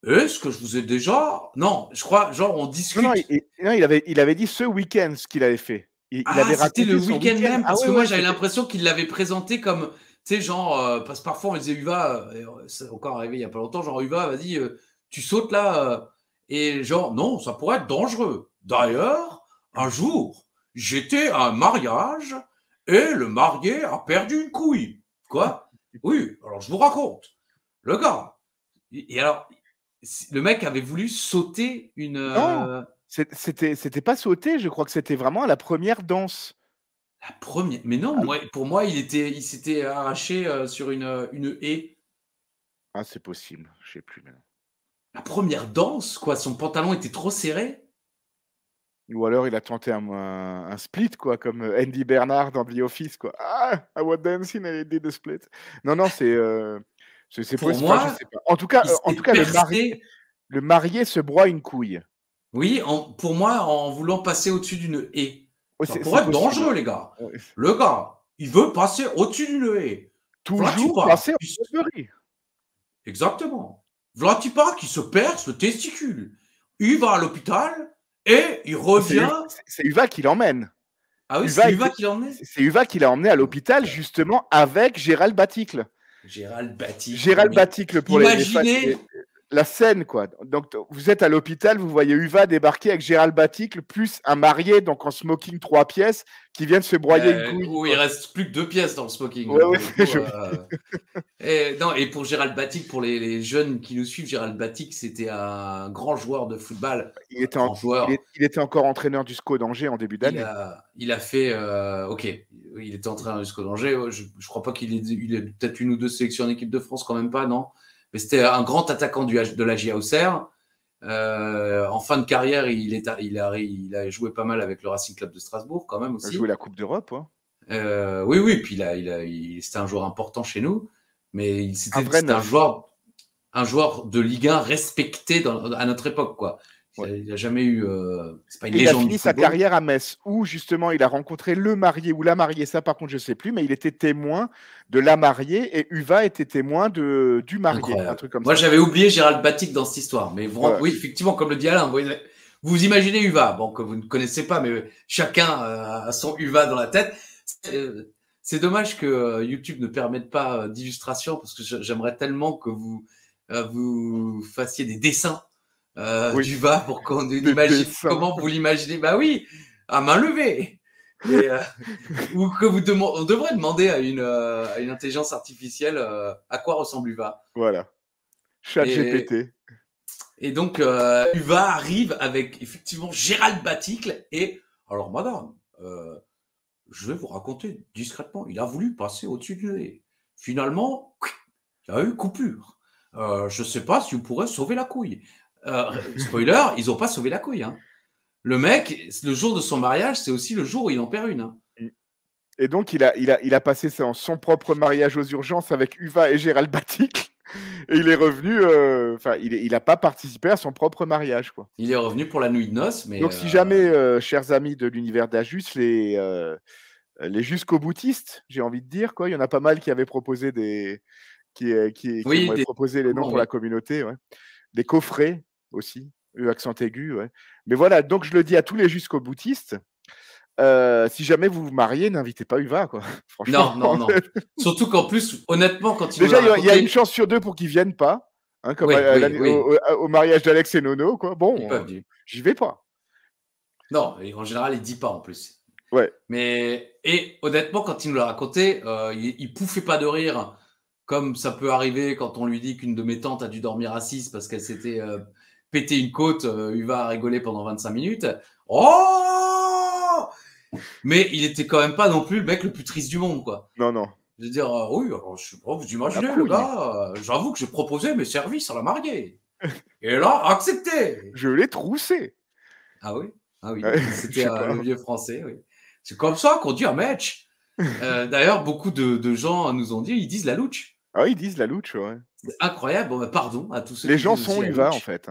[SPEAKER 5] est-ce que je vous ai déjà... Non, je crois, genre, on discute...
[SPEAKER 1] Non, il avait dit ce week-end ce qu'il avait fait. Il avait
[SPEAKER 5] c'était le week-end même, parce que moi, j'avais
[SPEAKER 1] c'était...
[SPEAKER 5] l'impression qu'il l'avait présenté comme... Tu sais, genre, parce que parfois, on disait, Uva, c'est encore arrivé il n'y a pas longtemps, genre, Uva, vas-y, tu sautes là, et genre, non, ça pourrait être dangereux. D'ailleurs, un jour, j'étais à un mariage, et le marié a perdu une couille. Quoi? Oui, alors je vous raconte. Le gars, et alors... Le mec avait voulu sauter une.
[SPEAKER 1] Non, c'était pas sauter, je crois que c'était vraiment la première danse.
[SPEAKER 5] La première. Mais non, pour moi, il s'était arraché sur une haie.
[SPEAKER 1] Ah, c'est possible, je sais plus maintenant.
[SPEAKER 5] La première danse, quoi. Son pantalon était trop serré.
[SPEAKER 1] Ou alors il a tenté un split, quoi, comme Andy Bernard dans The Office, quoi. Ah, I was dancing and I did a split. Non, c'est
[SPEAKER 5] pour
[SPEAKER 1] possible.
[SPEAKER 5] moi,
[SPEAKER 1] enfin, je sais pas. En tout cas, le marié se broie une couille.
[SPEAKER 5] Oui, pour moi, en voulant passer au-dessus d'une haie.
[SPEAKER 1] Ouais,
[SPEAKER 5] ça pourrait être dangereux, les gars. Ouais. Le gars, il veut passer au-dessus d'une haie.
[SPEAKER 1] Toujours passer au-dessus.
[SPEAKER 5] Exactement. Vlatipa qui se perce le testicule. Il va à l'hôpital et il revient.
[SPEAKER 1] C'est Uva qui l'emmène.
[SPEAKER 5] Ah oui, c'est Uva qui l'a emmené.
[SPEAKER 1] C'est Uva qui l'a emmené à l'hôpital justement avec Gérald Baticle.
[SPEAKER 5] Gérald
[SPEAKER 1] Baticle pour
[SPEAKER 5] imaginez
[SPEAKER 1] la scène, quoi. Donc, vous êtes à l'hôpital, vous voyez Uva débarquer avec Gérald Baticle, plus un marié, donc en smoking 3 pièces, qui vient de se broyer une couille.
[SPEAKER 5] Où il reste plus que 2 pièces dans le smoking.
[SPEAKER 1] Ouais,
[SPEAKER 5] et pour Gérald Baticle, pour les jeunes qui nous suivent, Gérald Baticle, c'était un grand joueur de football.
[SPEAKER 1] Il était encore entraîneur du SCO d'Angers en début d'année.
[SPEAKER 5] Il a fait... ok, il était entraîneur du SCO d'Angers. Je crois pas qu'il ait peut-être 1 ou 2 sélections en équipe de France, quand même pas, non? Mais c'était un grand attaquant de la GIA Auxerre. En fin de carrière, il a joué pas mal avec le Racing Club de Strasbourg, quand même aussi.
[SPEAKER 1] Il a joué la Coupe d'Europe, ouais.
[SPEAKER 5] Oui. Puis c'était un joueur important chez nous, mais c'était un joueur de Ligue 1 respecté à notre époque, quoi. Ouais. Il n'a jamais eu. C'est pas une légende.
[SPEAKER 1] Il a fini sa carrière à Metz, où justement il a rencontré le marié ou la mariée. Ça, par contre, je sais plus, mais il était témoin de la mariée et Uva était témoin du marié. Un truc comme
[SPEAKER 5] Moi,
[SPEAKER 1] ça.
[SPEAKER 5] j'avais oublié Gérald Baticle dans cette histoire, mais oui, effectivement, comme le dit Alain, vous imaginez Uva, bon, que vous ne connaissez pas, mais chacun a son Uva dans la tête. C'est dommage que YouTube ne permette pas d'illustration, parce que j'aimerais tellement que vous fassiez des dessins. d'Uva pour qu'on imagine comment vous l'imaginez. Bah oui, à main levée. Et, ou que on devrait demander à une intelligence artificielle à quoi ressemble Uva.
[SPEAKER 1] Voilà. ChatGPT.
[SPEAKER 5] Et donc Uva arrive avec effectivement Gérald Baticle et alors madame, je vais vous raconter discrètement. Il a voulu passer au-dessus du nez. Finalement, il y a eu coupure. Je ne sais pas si vous pourrez sauver la couille. Spoiler, ils n'ont pas sauvé la couille. Hein. Le mec, le jour de son mariage, c'est aussi le jour où il en perd une. Hein.
[SPEAKER 1] Et donc, il a passé son propre mariage aux urgences avec Uva et Gérald Baticle. Et il est revenu. Il n'a pas participé à son propre mariage, quoi.
[SPEAKER 5] Il est revenu pour la nuit de noces. Mais
[SPEAKER 1] donc, si jamais, chers amis de l'univers d'Ajus, les jusqu'au boutistes, j'ai envie de dire, quoi, il y en a pas mal qui avaient proposé qui ont proposé les noms pour la communauté. Ouais. Des coffrets aussi, accent aigu. Ouais. Mais voilà, donc je le dis à tous les jusqu'au boutistes. Si jamais vous vous mariez, n'invitez pas Uva, quoi.
[SPEAKER 5] Franchement. Non. Surtout qu'en plus, honnêtement, quand il
[SPEAKER 1] déjà, il y a une chance sur 2 pour qu'ils viennent pas, hein, comme au mariage d'Alex et Nono, quoi. Bon, j'y vais pas.
[SPEAKER 5] Non, en général, il dit pas en plus.
[SPEAKER 1] Ouais.
[SPEAKER 5] Et honnêtement, quand il nous l'a raconté, il pouffait pas de rire, comme ça peut arriver quand on lui dit qu'une de mes tantes a dû dormir assise parce qu'elle s'était pété une côte. Il va rigoler pendant 25 minutes. Oh! Mais il était quand même pas non plus le mec le plus triste du monde, quoi.
[SPEAKER 1] Non.
[SPEAKER 5] Je veux dire, oui, alors, vous imaginez,
[SPEAKER 1] La
[SPEAKER 5] le
[SPEAKER 1] couille.
[SPEAKER 5] gars, j'avoue que j'ai proposé mes services à la mariée. Et là, accepté.
[SPEAKER 1] Je l'ai troussé.
[SPEAKER 5] Ah oui,
[SPEAKER 1] Ouais, je
[SPEAKER 5] c'était
[SPEAKER 1] sais pas.
[SPEAKER 5] le vieux français, oui. C'est comme ça qu'on dit un match. D'ailleurs, beaucoup de gens nous ont dit, ils disent la louche.
[SPEAKER 1] Ah, ils disent la louche, ouais.
[SPEAKER 5] C'est incroyable. Bon, pardon à tous ceux
[SPEAKER 1] Les
[SPEAKER 5] qui
[SPEAKER 1] gens
[SPEAKER 5] disent
[SPEAKER 1] sont
[SPEAKER 5] aussi la
[SPEAKER 1] UVA, en
[SPEAKER 5] louche.
[SPEAKER 1] fait.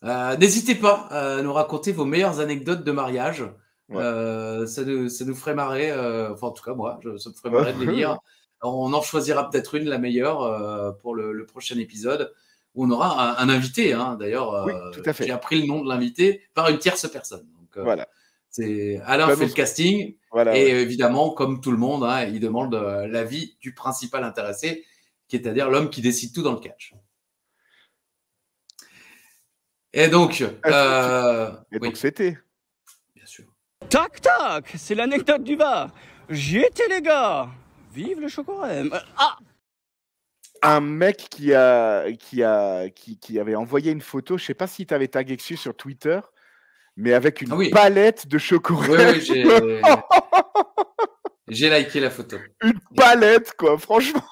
[SPEAKER 1] Hein.
[SPEAKER 5] N'hésitez pas à nous raconter vos meilleures anecdotes de mariage.
[SPEAKER 1] Ouais.
[SPEAKER 5] Ça nous ferait marrer. Enfin, en tout cas, moi, ça me ferait marrer de les lire. On en choisira peut-être une, la meilleure, pour le prochain épisode, où on aura un invité. Hein. D'ailleurs,
[SPEAKER 1] Oui, tout à fait.
[SPEAKER 5] j'ai appris le nom de l'invité par une tierce personne. Donc,
[SPEAKER 1] Voilà.
[SPEAKER 5] c'est Alain
[SPEAKER 1] Bah,
[SPEAKER 5] fait
[SPEAKER 1] nous-
[SPEAKER 5] le casting.
[SPEAKER 1] Voilà.
[SPEAKER 5] Et
[SPEAKER 1] ouais.
[SPEAKER 5] évidemment, comme tout le monde, hein, il demande l'avis du principal intéressé, qui est à dire l'homme qui décide tout dans le catch. Et donc,
[SPEAKER 1] Et
[SPEAKER 5] oui,
[SPEAKER 1] donc, c'était.
[SPEAKER 5] bien sûr.
[SPEAKER 3] Tac tac, c'est l'anecdote du bar. J'y étais les gars. Vive le chocolat. Ah,
[SPEAKER 1] Un mec qui avait envoyé une photo, je sais pas si tu avais tagué dessus sur Twitter, mais avec une
[SPEAKER 5] Ah oui.
[SPEAKER 1] palette de chocolat.
[SPEAKER 5] Oui, j'ai liké la photo.
[SPEAKER 1] Une palette, quoi, franchement.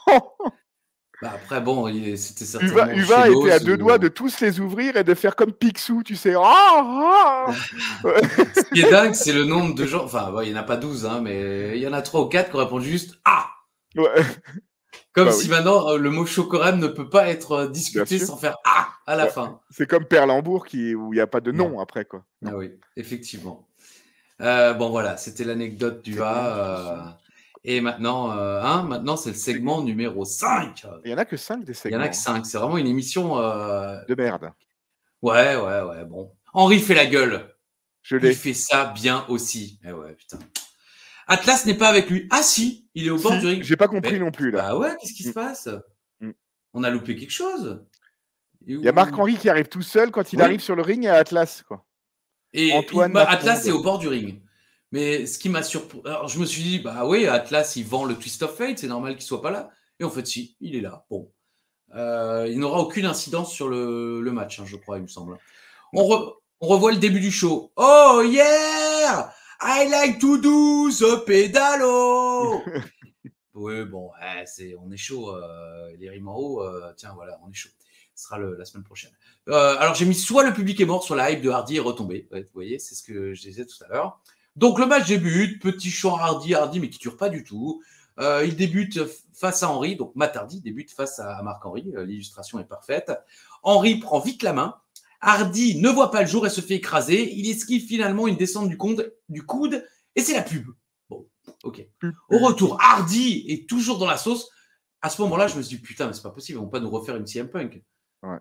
[SPEAKER 5] Bah, après, bon, c'était certainement
[SPEAKER 1] Uva
[SPEAKER 5] chez
[SPEAKER 1] était à
[SPEAKER 5] Lowe's
[SPEAKER 1] deux
[SPEAKER 5] ou-
[SPEAKER 1] doigts de tous les ouvrir et de faire comme Picsou, tu sais. Ah.
[SPEAKER 5] Ce qui est dingue, c'est le nombre de gens. Enfin, bon, il n'y en a pas 12, hein, mais il y en a 3 ou 4 qui ont répondu juste « Ah !»
[SPEAKER 1] Ouais.
[SPEAKER 5] Comme
[SPEAKER 1] Bah
[SPEAKER 5] si
[SPEAKER 1] oui.
[SPEAKER 5] maintenant, le mot chocorème ne peut pas être discuté
[SPEAKER 1] Bien sûr.
[SPEAKER 5] sans faire « Ah !» à la
[SPEAKER 1] Ouais.
[SPEAKER 5] fin.
[SPEAKER 1] C'est comme Perlembourg où il n'y a pas de nom après, quoi.
[SPEAKER 5] Ah oui, effectivement. Bon, voilà, c'était l'anecdote du Va. Et maintenant, maintenant c'est le segment numéro 5.
[SPEAKER 1] Il n'y en a que 5 des
[SPEAKER 5] Il
[SPEAKER 1] segments.
[SPEAKER 5] n'y en a que 5. C'est vraiment une émission.
[SPEAKER 1] De merde.
[SPEAKER 5] Ouais, bon. Henri fait la gueule.
[SPEAKER 1] Je
[SPEAKER 5] Il
[SPEAKER 1] l'ai.
[SPEAKER 5] fait ça bien aussi. Eh ouais, putain. Atlas n'est pas avec lui. Ah si, il est au bord
[SPEAKER 1] Si,
[SPEAKER 5] du ring.
[SPEAKER 1] j'ai pas compris
[SPEAKER 5] Mais-
[SPEAKER 1] non plus, là.
[SPEAKER 5] Bah ouais, qu'est-ce qui se passe?
[SPEAKER 1] Mm.
[SPEAKER 5] On a loupé quelque chose.
[SPEAKER 1] Il y a Marc-Henri qui arrive tout seul quand il
[SPEAKER 5] Oui.
[SPEAKER 1] arrive sur le ring et Atlas, quoi.
[SPEAKER 5] Et
[SPEAKER 1] Antoine
[SPEAKER 5] Atlas
[SPEAKER 1] Maconde.
[SPEAKER 5] est au bord du ring. Mais ce qui m'a surpris, alors je me suis dit, bah oui, Atlas, il vend le Twist of Fate, c'est normal qu'il soit pas là. Et en fait, si, il est là. Bon. Il n'aura aucune incidence sur le match, hein, je crois, il me semble. On revoit le début du show. Oh yeah! I like to do the pedalo! Oui, bon, on est chaud. Les rimes en haut, tiens, voilà, on est chaud. Ce sera la semaine prochaine. Alors, j'ai mis soit le public est mort, soit la hype de Hardy est retombée. Ouais, vous voyez, c'est ce que je disais tout à l'heure. Donc, le match débute. Petit chant Hardy, mais qui dure pas du tout. Il débute face à Henry. Donc, Matt Hardy débute face à Marc-Henry. L'illustration est parfaite. Henry prend vite la main. Hardy ne voit pas le jour et se fait écraser. Il esquive finalement une descente du coude et c'est la pub. Bon, ok. Au retour, Hardy est toujours dans la sauce. À ce moment-là, je me suis dit, putain, mais c'est pas possible, ils vont pas nous refaire une CM Punk.
[SPEAKER 1] Ouais.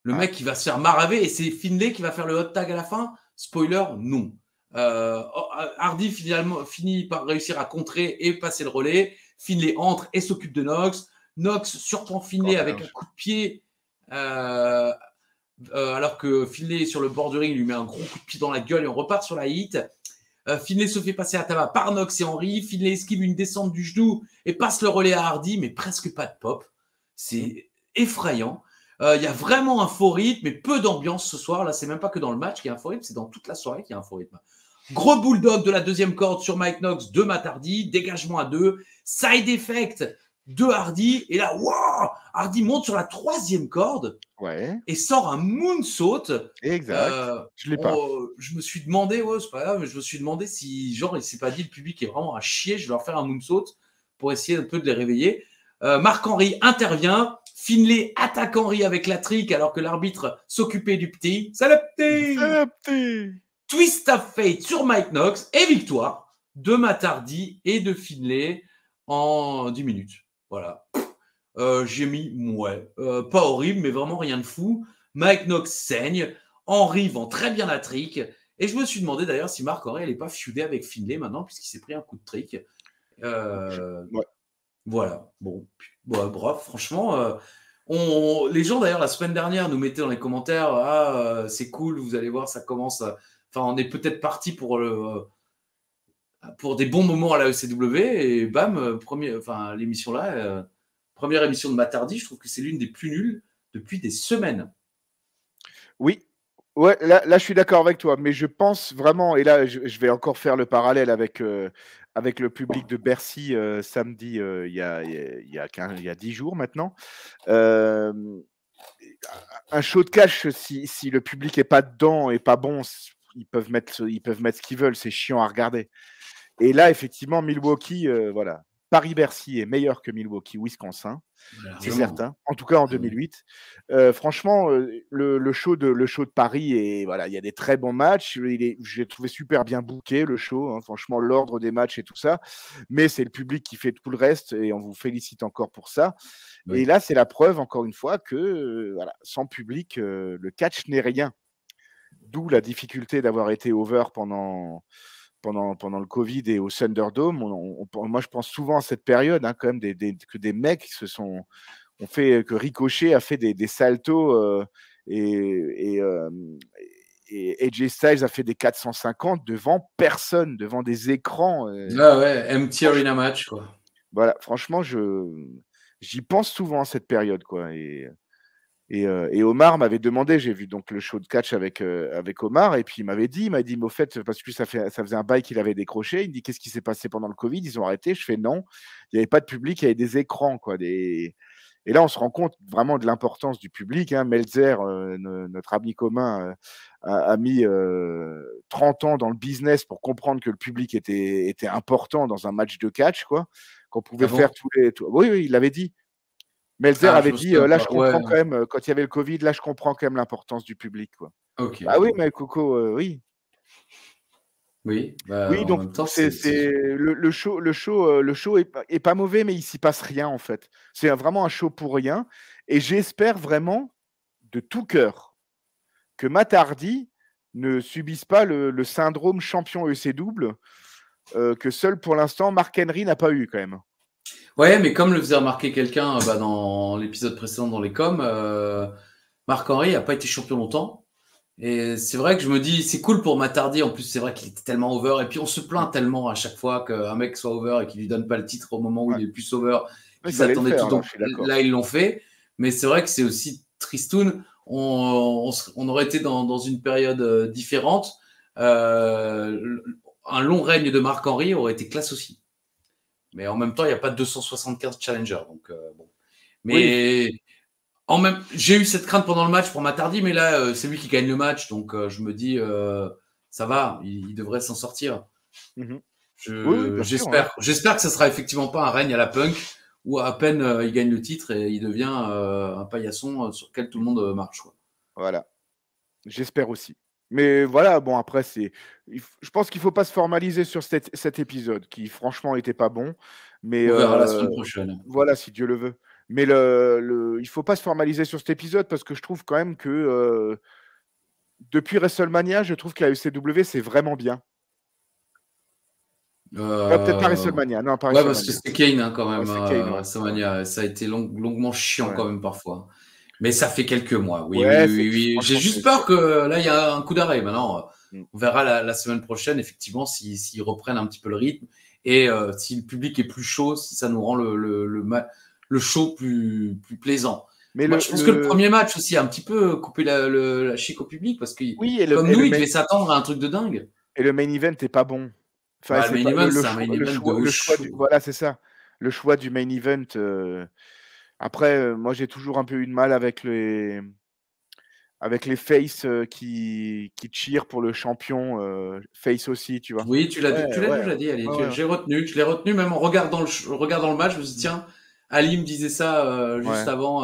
[SPEAKER 5] Le mec qui va se faire maraver et c'est Finlay qui va faire le hot tag à la fin. Spoiler, non. Hardy finalement finit par réussir à contrer et passer le relais. Finlay entre et s'occupe de Knox. Knox surprend Finlay avec un coup de pied. Alors que Finlay est sur le bord du ring, il lui met un gros coup de pied dans la gueule et on repart sur la hit. Finlay se fait passer à tabac par Knox et Henry. Finlay esquive une descente du genou et passe le relais à Hardy, mais presque pas de pop. C'est effrayant. Il y a vraiment un faux rythme, mais peu d'ambiance ce soir. Là, c'est même pas que dans le match qu'il y a un faux rythme, c'est dans toute la soirée qu'il y a un faux rythme. Gros bulldog de la deuxième corde sur Mike Knox de Matt Hardy. Dégagement à 2. Side effect de Hardy. Et là, wow, Hardy monte sur la troisième corde.
[SPEAKER 1] Ouais.
[SPEAKER 5] Et sort un moonsault.
[SPEAKER 1] Exact. Je l'ai pas.
[SPEAKER 5] Je me suis demandé, ouais, c'est pas grave, mais je me suis demandé si, genre, il s'est pas dit, le public est vraiment à chier, je vais leur faire un moonsault pour essayer un peu de les réveiller. Marc-Henry intervient. Finlay attaque Henry avec la trick alors que l'arbitre s'occupait du petit. C'est le petit!
[SPEAKER 1] C'est le petit!
[SPEAKER 5] Twist of Fate sur Mike Knox et victoire de Matt Hardy et de Finlay en 10 minutes. Voilà. J'ai mis, pas horrible, mais vraiment rien de fou. Mike Knox saigne. Henry vend très bien la trick. Et je me suis demandé d'ailleurs si Marc-Henry n'allait pas feudé avec Finlay maintenant, puisqu'il s'est pris un coup de trick.
[SPEAKER 1] Ouais.
[SPEAKER 5] Voilà. Bon, bref, franchement, les gens d'ailleurs la semaine dernière nous mettaient dans les commentaires c'est cool, vous allez voir, ça commence. Enfin, on est peut-être parti pour pour des bons moments à la ECW et bam, l'émission là, première émission de Matardi, je trouve que c'est l'une des plus nulles depuis des semaines.
[SPEAKER 1] Oui, ouais, là, je suis d'accord avec toi, mais je pense vraiment, et là, je vais encore faire le parallèle avec le public de Bercy samedi, il y a 10 jours maintenant. Un show de catch, si le public est pas dedans et pas bon, ils peuvent mettre ce qu'ils veulent, c'est chiant à regarder. Et là, effectivement, Milwaukee, voilà. Paris-Bercy est meilleur que Milwaukee-Wisconsin, c'est certain. En tout cas, en 2008. Franchement, le show de Paris, et voilà, il y a des très bons matchs. J'ai trouvé super bien booké le show. Hein, franchement, l'ordre des matchs et tout ça. Mais c'est le public qui fait tout le reste, et on vous félicite encore pour ça. Oui. Et là, c'est la preuve, encore une fois, que voilà, sans public, le catch n'est rien. D'où la difficulté d'avoir été over pendant le Covid et au Thunderdome. Moi, je pense souvent à cette période, hein, quand même, que des mecs que Ricochet a fait des saltos et AJ Styles a fait des 450 devant personne, devant des écrans.
[SPEAKER 5] Ah ouais, empty arena match, quoi.
[SPEAKER 1] Voilà, franchement, j'y pense souvent à cette période, quoi. Et Omar m'avait demandé, j'ai vu donc le show de catch avec Omar, et puis il m'a dit, mais au fait, parce que ça faisait un bail qu'il avait décroché, il me dit, qu'est-ce qui s'est passé pendant le Covid? Ils ont arrêté. Je fais non, il n'y avait pas de public, il y avait des écrans, quoi. Et là, on se rend compte vraiment de l'importance du public. Hein. Meltzer, notre ami commun, a mis 30 ans dans le business pour comprendre que le public était important dans un match de catch, quoi, qu'on pouvait faire Oui, il l'avait dit. Meltzer avait dit, là, je comprends quand même, quand il y avait le Covid, là, je comprends quand même l'importance du public, quoi.
[SPEAKER 5] Okay.
[SPEAKER 1] Ah oui, mais Coco, oui.
[SPEAKER 5] Oui,
[SPEAKER 1] oui, donc le show est pas mauvais, mais il s'y passe rien, en fait. C'est vraiment un show pour rien. Et j'espère vraiment, de tout cœur, que Matt Hardy ne subisse pas le syndrome champion ECW que seul, pour l'instant, Mark Henry n'a pas eu, quand même.
[SPEAKER 5] Ouais, mais comme le faisait remarquer quelqu'un dans l'épisode précédent dans les coms, Mark Henry n'a pas été champion longtemps. Et c'est vrai que je me dis, c'est cool pour Matt Hardy. En plus, c'est vrai qu'il était tellement over. Et puis, on se plaint tellement à chaque fois qu'un mec soit over et qu'il lui donne pas le titre au moment où il est le plus over. Ils s'attendaient tout. Donc, là, ils l'ont fait. Mais c'est vrai que c'est aussi tristoun. On aurait été dans une période différente. Un long règne de Mark Henry aurait été classe aussi. Mais en même temps, il n'y a pas de 275 challengers. Donc, bon. Mais j'ai eu cette crainte pendant le match pour Matt Hardy, mais là, c'est lui qui gagne le match. Donc, je me dis, ça va, il devrait s'en sortir. J'espère que ce sera effectivement pas un règne à la Punk où à peine il gagne le titre et il devient un paillasson sur lequel tout le monde marche, quoi.
[SPEAKER 1] Voilà. J'espère aussi. Mais voilà, bon, après, je pense qu'il ne faut pas se formaliser sur cet épisode, qui franchement n'était pas bon. Mais,
[SPEAKER 5] on verra la semaine prochaine.
[SPEAKER 1] Voilà, si Dieu le veut. Mais il ne faut pas se formaliser sur cet épisode, parce que je trouve quand même que depuis WrestleMania, je trouve que la ECW, c'est vraiment bien. Peut-être pas WrestleMania. Non, pas WrestleMania.
[SPEAKER 5] Parce que c'était Kane, hein, quand même. WrestleMania, ça a été longuement chiant quand même parfois. Mais ça fait quelques mois, oui. J'ai juste peur que là, il y a un coup d'arrêt. Maintenant, on verra la semaine prochaine, effectivement, s'ils reprennent un petit peu le rythme et si le public est plus chaud, si ça nous rend le show plus plaisant. Mais je pense que le premier match aussi a un petit peu coupé la chic au public parce que comme nous, il devait s'attendre à un truc de dingue.
[SPEAKER 1] Et le main event n'est pas bon.
[SPEAKER 5] Enfin, le main event, c'est un main event de choix.
[SPEAKER 1] Voilà, c'est ça. Le choix du main event... Après, moi, j'ai toujours un peu eu de mal avec les faces qui cheer pour le champion face aussi, tu vois.
[SPEAKER 5] Oui, tu l'as déjà dit, Ali. Je l'ai retenu même en regardant le match. Je me suis dit, tiens, Ali me disait ça juste avant.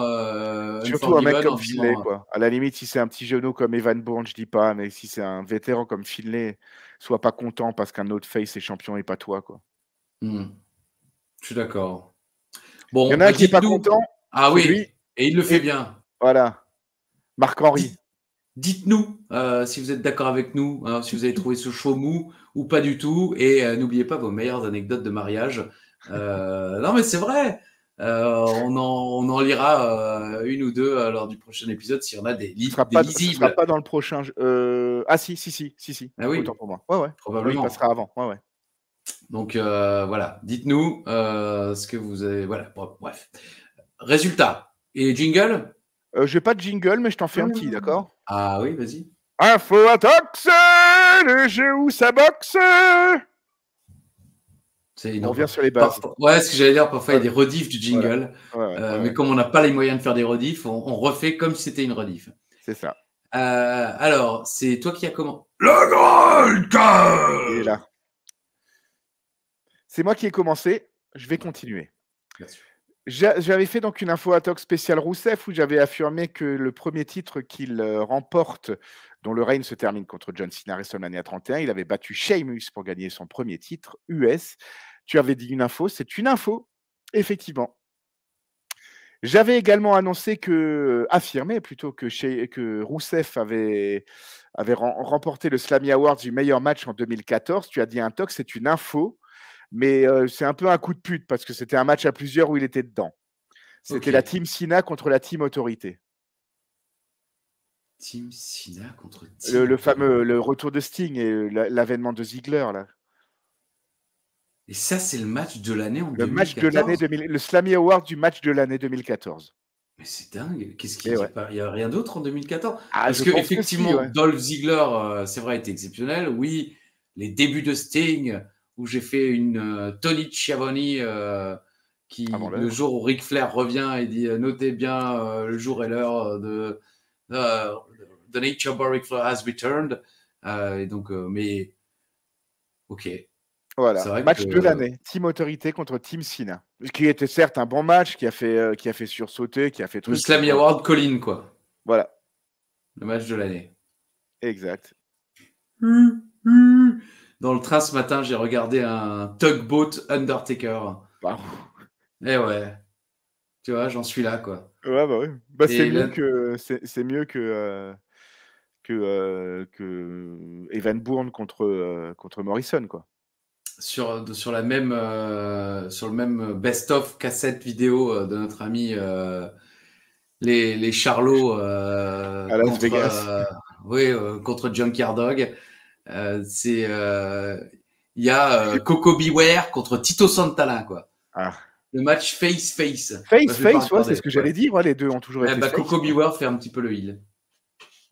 [SPEAKER 1] Surtout un mec comme Finlay, quoi. À la limite, si c'est un petit genou comme Evan Bourne, je dis pas, mais si c'est un vétéran comme Finlay, sois pas content parce qu'un autre face est champion et pas toi, quoi.
[SPEAKER 5] Je suis d'accord. Bon,
[SPEAKER 1] il y en a un qui n'est pas content.
[SPEAKER 5] Ah oui, lui. Et il le fait bien.
[SPEAKER 1] Voilà. Marc Henry.
[SPEAKER 5] Dites-nous si vous êtes d'accord avec nous, hein, si vous avez trouvé ce show mou ou pas du tout. Et n'oubliez pas vos meilleures anecdotes de mariage. Non, mais c'est vrai. On en lira une ou deux lors du prochain épisode s'il y en a des livres lisibles.
[SPEAKER 1] Ce ne sera pas dans le prochain. Ah si.
[SPEAKER 5] Ah oui.
[SPEAKER 1] Autant pour moi. Ouais.
[SPEAKER 5] Probablement.
[SPEAKER 1] Il passera avant. Ouais.
[SPEAKER 5] Donc voilà, dites-nous ce que vous avez. Voilà, bref. Résultat. Et jingle?
[SPEAKER 1] J'ai pas de jingle, mais je t'en fais un petit, d'accord?
[SPEAKER 5] Ah oui, vas-y.
[SPEAKER 1] Info Intox, le jeu où ça boxe. On revient sur les bases.
[SPEAKER 5] Ouais, ce que j'allais dire, parfois il y a des rediffs du jingle.
[SPEAKER 1] Ouais.
[SPEAKER 5] Mais comme on n'a pas les moyens de faire des rediffs, on refait comme si c'était une rediff.
[SPEAKER 1] C'est ça.
[SPEAKER 5] Alors, c'est toi qui as comment?
[SPEAKER 2] Le grand cœur.
[SPEAKER 1] Et là. C'est moi qui ai commencé. Je vais continuer.
[SPEAKER 5] Bien sûr.
[SPEAKER 1] J'avais fait donc une info Intox spéciale Rousseff où j'avais affirmé que le premier titre qu'il remporte, dont le règne se termine contre John Cena à WrestleMania 31, il avait battu Sheamus pour gagner son premier titre US. Tu avais dit une info, c'est une info, effectivement. J'avais également affirmé plutôt que Rousseff avait remporté le Slammy Awards du meilleur match en 2014. Tu as dit Intox, c'est une info. Mais c'est un peu un coup de pute parce que c'était un match à plusieurs où il était dedans. C'était la Team Cena contre la Team Autorité.
[SPEAKER 5] Team Cena contre Team
[SPEAKER 1] le fameux retour de Sting et l'avènement de Ziggler là.
[SPEAKER 5] Et ça, c'est le match de l'année en 2014.
[SPEAKER 1] Le match de l'année le Slammy Award du match de l'année 2014.
[SPEAKER 5] Mais c'est dingue. Qu'est-ce qu'il y a Il n'y a rien d'autre en 2014 Parce
[SPEAKER 1] je
[SPEAKER 5] que
[SPEAKER 1] pense
[SPEAKER 5] effectivement,
[SPEAKER 1] si, ouais.
[SPEAKER 5] Dolph Ziggler, c'est vrai, était exceptionnel. Oui, les débuts de Sting, où j'ai fait une Tony Schiavone qui, le jour où Ric Flair revient et dit notez bien le jour et l'heure de The Nature Boy Ric Flair has returned. Et donc, mais ok.
[SPEAKER 1] Voilà, match de l'année, Team Autorité contre Team Cena. Qui était certes un bon match, qui a fait sursauter, qui a fait truc.
[SPEAKER 5] Le Slammy Award Colin, quoi.
[SPEAKER 1] Voilà.
[SPEAKER 5] Le match de l'année.
[SPEAKER 1] Exact.
[SPEAKER 5] Dans le train ce matin, j'ai regardé un Tugboat Undertaker.
[SPEAKER 1] Wow.
[SPEAKER 5] Eh ouais. Tu vois, j'en suis là, quoi.
[SPEAKER 1] Ouais, bah oui. Bah, c'est mieux que Evan Bourne contre Morrison, quoi.
[SPEAKER 5] Sur le même best-of cassette vidéo de notre ami les Charlots
[SPEAKER 1] à Las Vegas.
[SPEAKER 5] Contre Junkyard Dog. Il y a Coco Beware contre Tito Santana, quoi.
[SPEAKER 1] Ah.
[SPEAKER 5] Le match face-face.
[SPEAKER 1] Face, ouais, c'est ce que j'allais dire. Ouais, les deux ont toujours été face.
[SPEAKER 5] Coco Beware fait un petit peu le heel.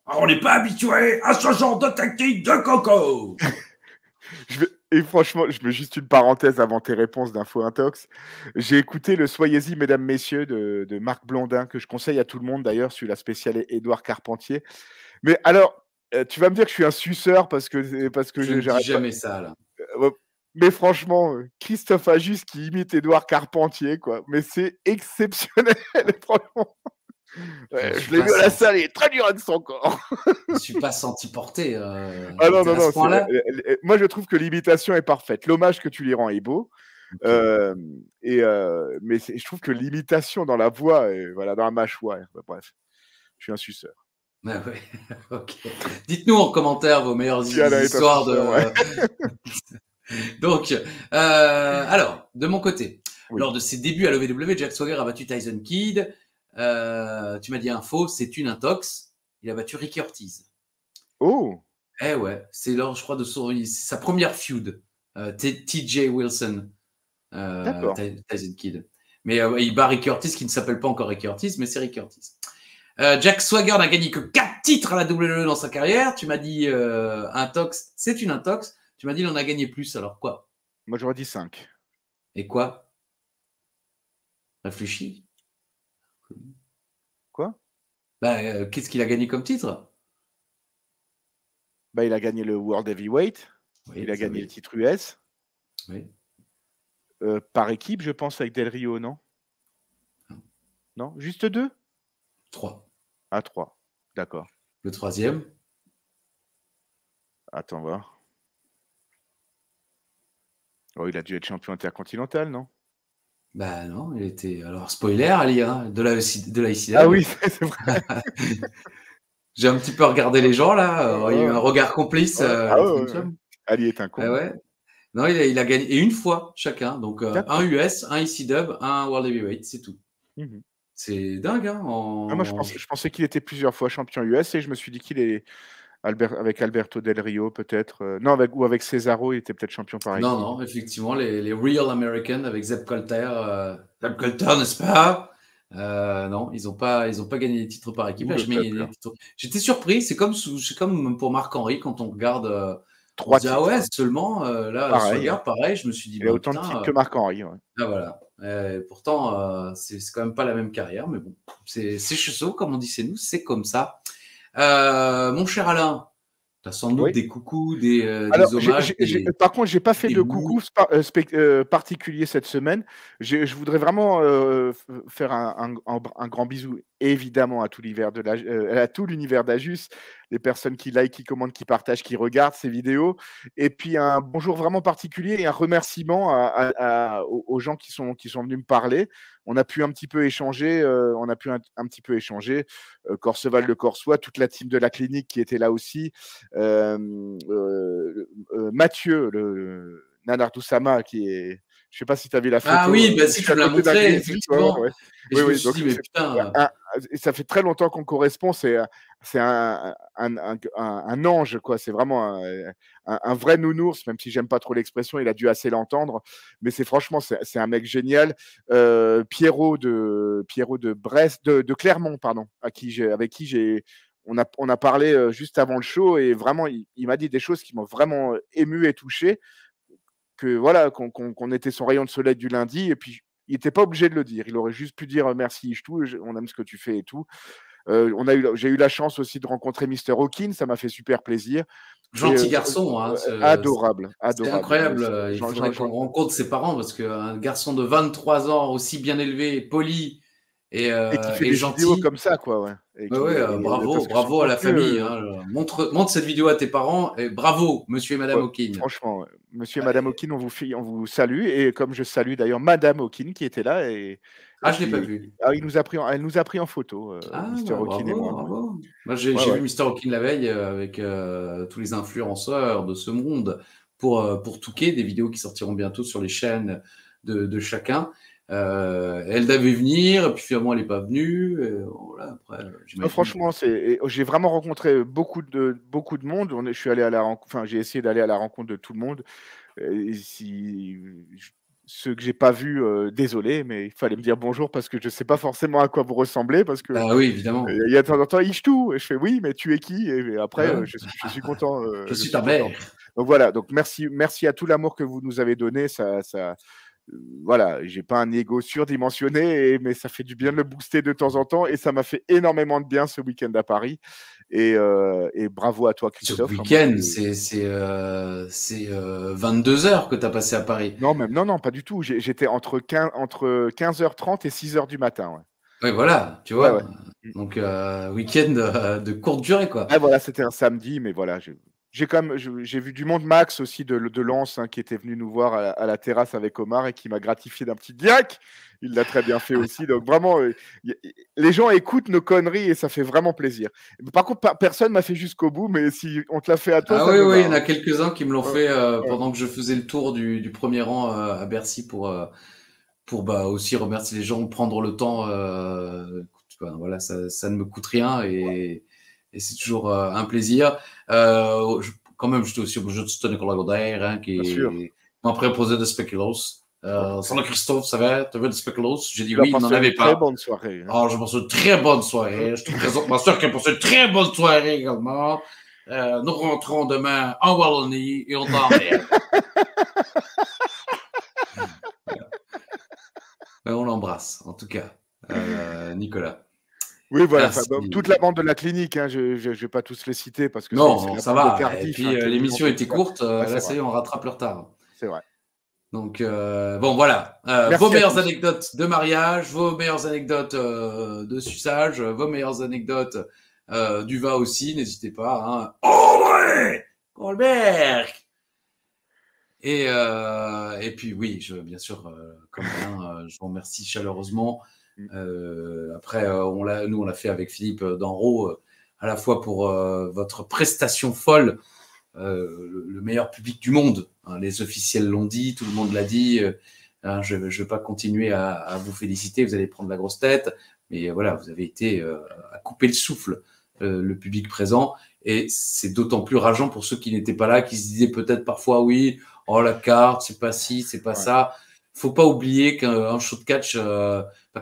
[SPEAKER 2] On n'est pas habitué à ce genre de tactique de Coco.
[SPEAKER 1] Et franchement, je mets juste une parenthèse avant tes réponses d'Info Intox. J'ai écouté le Soyez-y, mesdames, messieurs, de Marc Blondin, que je conseille à tout le monde d'ailleurs, sur la spéciale Édouard Carpentier. Mais alors, tu vas me dire que je suis un suceur parce que
[SPEAKER 5] je ne dis jamais ça, là.
[SPEAKER 1] Mais franchement, Christophe Ajus qui imite Édouard Carpentier, quoi. Mais c'est exceptionnel, franchement. Ouais, je l'ai vu à la salle, il est très dur de son corps.
[SPEAKER 5] Je ne suis pas senti porté.
[SPEAKER 1] Ah non. Moi, je trouve que l'imitation est parfaite. L'hommage que tu lui rends est beau. Okay. Mais je trouve que l'imitation dans la voix, dans la mâchoire, bref, je suis un suceur.
[SPEAKER 5] Ah ouais. Ok. Dites-nous en commentaire vos meilleures histoires de. Ouais. Donc, alors, de mon côté, lors de ses débuts à l'OVW, Jack Swagger a battu Tyson Kidd. Tu m'as dit info, c'est une intox. Il a battu Ricky Ortiz.
[SPEAKER 1] Oh.
[SPEAKER 5] Eh ouais, c'est lors, je crois, de sa première feud. TJ Wilson. Tyson Kidd. Mais il bat Ricky Ortiz, qui ne s'appelle pas encore Ricky Ortiz, mais c'est Ricky Ortiz. Jack Swagger n'a gagné que 4 titres à la WWE dans sa carrière. Tu m'as dit intox, c'est une intox. Tu m'as dit il en a gagné plus, alors quoi?
[SPEAKER 1] Moi, j'aurais dit 5.
[SPEAKER 5] Et quoi? Réfléchis.
[SPEAKER 1] Quoi?
[SPEAKER 5] Qu'est-ce qu'il a gagné comme titre?
[SPEAKER 1] Il a gagné le World Heavyweight. Oui, il a gagné le titre US.
[SPEAKER 5] Oui.
[SPEAKER 1] Par équipe, je pense, avec Del Rio, non? Non, juste 2?
[SPEAKER 5] 3.
[SPEAKER 1] Ah, 3. D'accord.
[SPEAKER 5] Le 3e?
[SPEAKER 1] Attends, voir. Oh, il a dû être champion intercontinental, non?
[SPEAKER 5] Non, il était. Alors, spoiler, Ali, hein, de la ICW.
[SPEAKER 1] Ah oui, c'est vrai.
[SPEAKER 5] J'ai un petit peu regardé les gens, là. Il y a eu un regard complice.
[SPEAKER 1] Ali est un con.
[SPEAKER 5] Ouais. Non, il a gagné. Et une fois chacun. Donc, un US, un ICW, un World Heavyweight, c'est tout.
[SPEAKER 1] Mm-hmm.
[SPEAKER 5] C'est dingue, hein.
[SPEAKER 1] Moi, je pensais qu'il était plusieurs fois champion US et je me suis dit qu'il est avec Alberto Del Rio, peut-être. Non, ou avec Cesaro, il était peut-être champion par équipe.
[SPEAKER 5] Non, effectivement, les Real American avec Zeb Colter. Zeb Colter, n'est-ce pas? Non, ils ont pas gagné les titres par équipe. Là, j'étais surpris. C'est comme pour Marc-Henry quand on regarde. On se dit, ah ouais, seulement là,
[SPEAKER 1] pareil,
[SPEAKER 5] pareil, je me suis dit.
[SPEAKER 1] Il a autant de titres que Marc-Henry. Ouais.
[SPEAKER 5] Ah, voilà. Pourtant, c'est quand même pas la même carrière, mais bon, c'est chaud, comme on dit chez nous, c'est comme ça. Mon cher Alain, tu as sans doute des coucous, des hommages.
[SPEAKER 1] Par contre, j'ai pas fait de coucou particulier cette semaine. Je voudrais vraiment faire un grand bisou, évidemment, à tout l'univers d'Ajus, les personnes qui like, qui commentent, qui partagent, qui regardent ces vidéos. Et puis un bonjour vraiment particulier et un remerciement aux gens qui sont venus me parler. On a pu un petit peu échanger, Corseval de Corsois, toute la team de la clinique qui était là aussi, Mathieu, le Nanardou Sama, qui est, je sais pas si tu as vu la photo.
[SPEAKER 5] Ah oui, si tu me l'as montré, effectivement.
[SPEAKER 1] Ouais.
[SPEAKER 5] Et je me suis dit, mais putain.
[SPEAKER 1] Ça fait très longtemps qu'on correspond. C'est un ange, quoi. C'est vraiment un vrai nounours, même si j'aime pas trop l'expression. Il a dû assez l'entendre, mais franchement, c'est un mec génial. Pierrot de Brest, de Clermont, pardon, avec qui on a parlé juste avant le show, et vraiment, il m'a dit des choses qui m'ont vraiment ému et touché. Que voilà, qu'on était son rayon de soleil du lundi, et puis il n'était pas obligé de le dire. Il aurait juste pu dire merci Ishtou, on aime ce que tu fais et tout. J'ai eu la chance aussi de rencontrer Mr. Hawkins, ça m'a fait super plaisir.
[SPEAKER 5] Gentil garçon,
[SPEAKER 1] adorable.
[SPEAKER 5] C'est incroyable. Il faudrait qu'on rencontre ses parents, parce qu'un garçon de 23 ans, aussi bien élevé, poli et
[SPEAKER 1] qui fait des
[SPEAKER 5] gentil,
[SPEAKER 1] vidéos comme ça, quoi. Ouais.
[SPEAKER 5] Bravo à la famille. Montre cette vidéo à tes parents, et bravo, monsieur et madame Hawkins.
[SPEAKER 1] Franchement, monsieur et madame Hawkins, on vous salue, et comme je salue d'ailleurs madame Hawkins qui était là.
[SPEAKER 5] Je l'ai pas vu.
[SPEAKER 1] Elle nous a pris en photo, Mr. Hawkins et moi.
[SPEAKER 5] Bravo. Moi, j'ai vu Mr. Hawkins la veille avec tous les influenceurs de ce monde pour Touquet, des vidéos qui sortiront bientôt sur les chaînes de chacun. Elle devait venir, et puis finalement elle n'est pas venue. Voilà, après,
[SPEAKER 1] franchement, j'ai vraiment rencontré beaucoup de monde. Je suis allé j'ai essayé d'aller à la rencontre de tout le monde. Ceux que j'ai pas vus, désolé, mais il fallait me dire bonjour, parce que je sais pas forcément à quoi vous ressemblez, parce que
[SPEAKER 5] oui, évidemment.
[SPEAKER 1] Il y a de temps en temps Ishtou, et je fais oui, mais tu es qui? Et après, je suis content.
[SPEAKER 5] Je suis ta mère.
[SPEAKER 1] Donc voilà, donc merci à tout l'amour que vous nous avez donné. Voilà, j'ai pas un ego surdimensionné, mais ça fait du bien de le booster de temps en temps, et ça m'a fait énormément de bien ce week-end à Paris. Et bravo à toi, Christophe.
[SPEAKER 5] Ce week-end, c'est 22 heures que tu as passé à Paris.
[SPEAKER 1] Non, pas du tout. J'étais entre 15h30 et 6h du matin. Ouais.
[SPEAKER 5] Oui, voilà, tu vois. Ouais. Donc, week-end de courte durée, quoi.
[SPEAKER 1] Voilà, c'était un samedi, mais voilà, j'ai vu du monde, Max aussi de Lens, qui était venu nous voir à la terrasse avec Omar, et qui m'a gratifié d'un petit diac. Il l'a très bien fait aussi. Donc vraiment, les gens écoutent nos conneries, et ça fait vraiment plaisir. Par contre, personne m'a fait jusqu'au bout, mais si on te l'a fait à toi.
[SPEAKER 5] Oui, il y en a quelques-uns qui me l'ont fait pendant que je faisais le tour du premier rang à Bercy pour aussi remercier les gens de prendre le temps. Voilà, ça ne me coûte rien, et c'est toujours un plaisir. Quand même, j'étais aussi obligé de te Nicolas Godin, qui m'a proposé des spéculoos. Salut Christophe, ça va? Tu veux des spéculoos? J'ai dit oui, il n'en avait pas.
[SPEAKER 1] Très bonne soirée.
[SPEAKER 5] J'ai passé une très bonne soirée. Je te présente ma soeur qui a passé une très bonne soirée également. Nous rentrons demain en Wallonie et on t'emmerde. On l'embrasse, en tout cas, Nicolas.
[SPEAKER 1] Oui, voilà, toute la bande de la clinique, je ne vais pas tous les citer, parce que
[SPEAKER 5] non, ça va. Cardiff, et puis l'émission était courte, là, ça y est, on rattrape le retard.
[SPEAKER 1] C'est vrai.
[SPEAKER 5] Donc, voilà. Vos meilleures anecdotes de mariage, vos meilleures anecdotes de suçage, vos meilleures anecdotes du vin aussi, n'hésitez pas. Oh ouais, Colberg. Et puis oui, bien sûr, comme rien, je vous remercie chaleureusement. Après, on l'a fait avec Philippe d'Enrault, à la fois pour votre prestation folle, le meilleur public du monde. Les officiels l'ont dit, tout le monde l'a dit. Je ne vais pas continuer à vous féliciter, vous allez prendre la grosse tête, mais voilà, vous avez été à couper le souffle le public présent. Et c'est d'autant plus rageant pour ceux qui n'étaient pas là, qui se disaient peut-être parfois, oui, oh la carte, c'est pas ci, c'est pas ça. Faut pas oublier qu'un show de catch,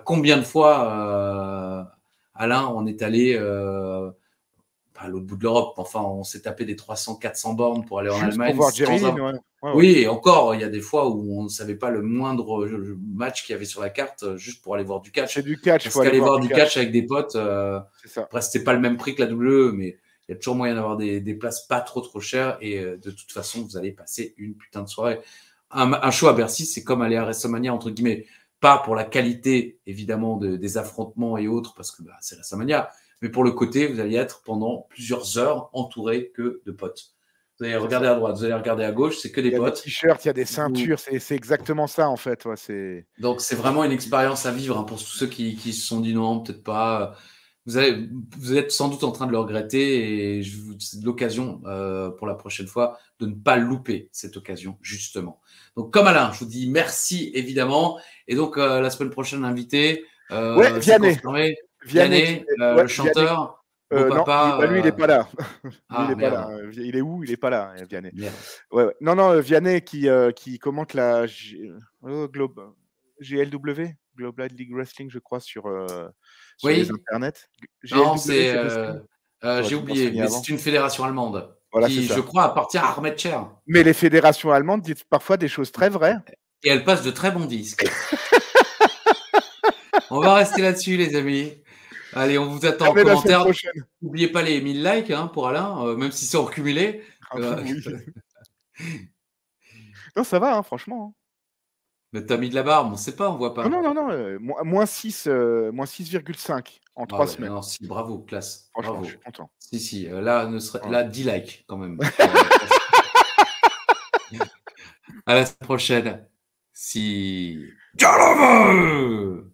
[SPEAKER 5] combien de fois, Alain, on est allé à l'autre bout de l'Europe. Enfin, on s'est tapé des 300, 400 bornes pour aller en Allemagne.
[SPEAKER 1] Pour voir Jerry Lynn,
[SPEAKER 5] Oui, et encore, il y a des fois où on ne savait pas le moindre match qu'il y avait sur la carte, juste pour aller voir du catch.
[SPEAKER 1] C'est du catch.
[SPEAKER 5] Parce qu'aller voir du catch avec des potes,
[SPEAKER 1] c'est ça.
[SPEAKER 5] Après, c'était pas le même prix que la WWE, mais il y a toujours moyen d'avoir des places pas trop chères. Et de toute façon, vous allez passer une putain de soirée. Un show à Bercy, c'est comme aller à WrestleMania, entre guillemets. Pas pour la qualité, évidemment, des affrontements et autres, parce que c'est WrestleMania, mais pour le côté, vous allez être pendant plusieurs heures entouré que de potes. Vous allez regarder à droite, vous allez regarder à gauche, c'est que des potes.
[SPEAKER 1] Il y a des t-shirts, il y a des ceintures, c'est exactement ça en fait.
[SPEAKER 5] Donc c'est vraiment une expérience à vivre pour tous ceux qui se sont dit non, peut-être pas. Vous êtes sans doute en train de le regretter et c'est l'occasion pour la prochaine fois de ne pas louper cette occasion, justement. Donc comme Alain, je vous dis merci évidemment. Et donc la semaine prochaine, invité,
[SPEAKER 1] Vianney,
[SPEAKER 5] le chanteur.
[SPEAKER 1] Non, lui, il n'est pas là.
[SPEAKER 5] Ah, merde.
[SPEAKER 1] Il est où? Il n'est pas là, Vianney.
[SPEAKER 5] Ouais.
[SPEAKER 1] Non, Vianney qui commente la GLW, Global League Wrestling, je crois, sur les internets.
[SPEAKER 5] Non, j'ai oublié, mais c'est une fédération allemande qui, je crois, appartient à Ahmed Cher.
[SPEAKER 1] Mais les fédérations allemandes disent parfois des choses très vraies.
[SPEAKER 5] Et elles passent de très bons disques. On va rester là-dessus, les amis. Allez, on vous attend en commentaire. N'oubliez pas les 1000 likes pour Alain, même si c'est en cumulé.
[SPEAKER 1] Non, ça va, franchement.
[SPEAKER 5] Mais t'as mis de la barre, on ne sait pas, on voit pas.
[SPEAKER 1] Non, moins 6,5 en 3 semaines.
[SPEAKER 5] Non, si, bravo, classe.
[SPEAKER 1] Franchement,
[SPEAKER 5] bravo.
[SPEAKER 1] je suis content.
[SPEAKER 5] Si, là, là 10 likes quand même. À la semaine prochaine. Si. Ciao!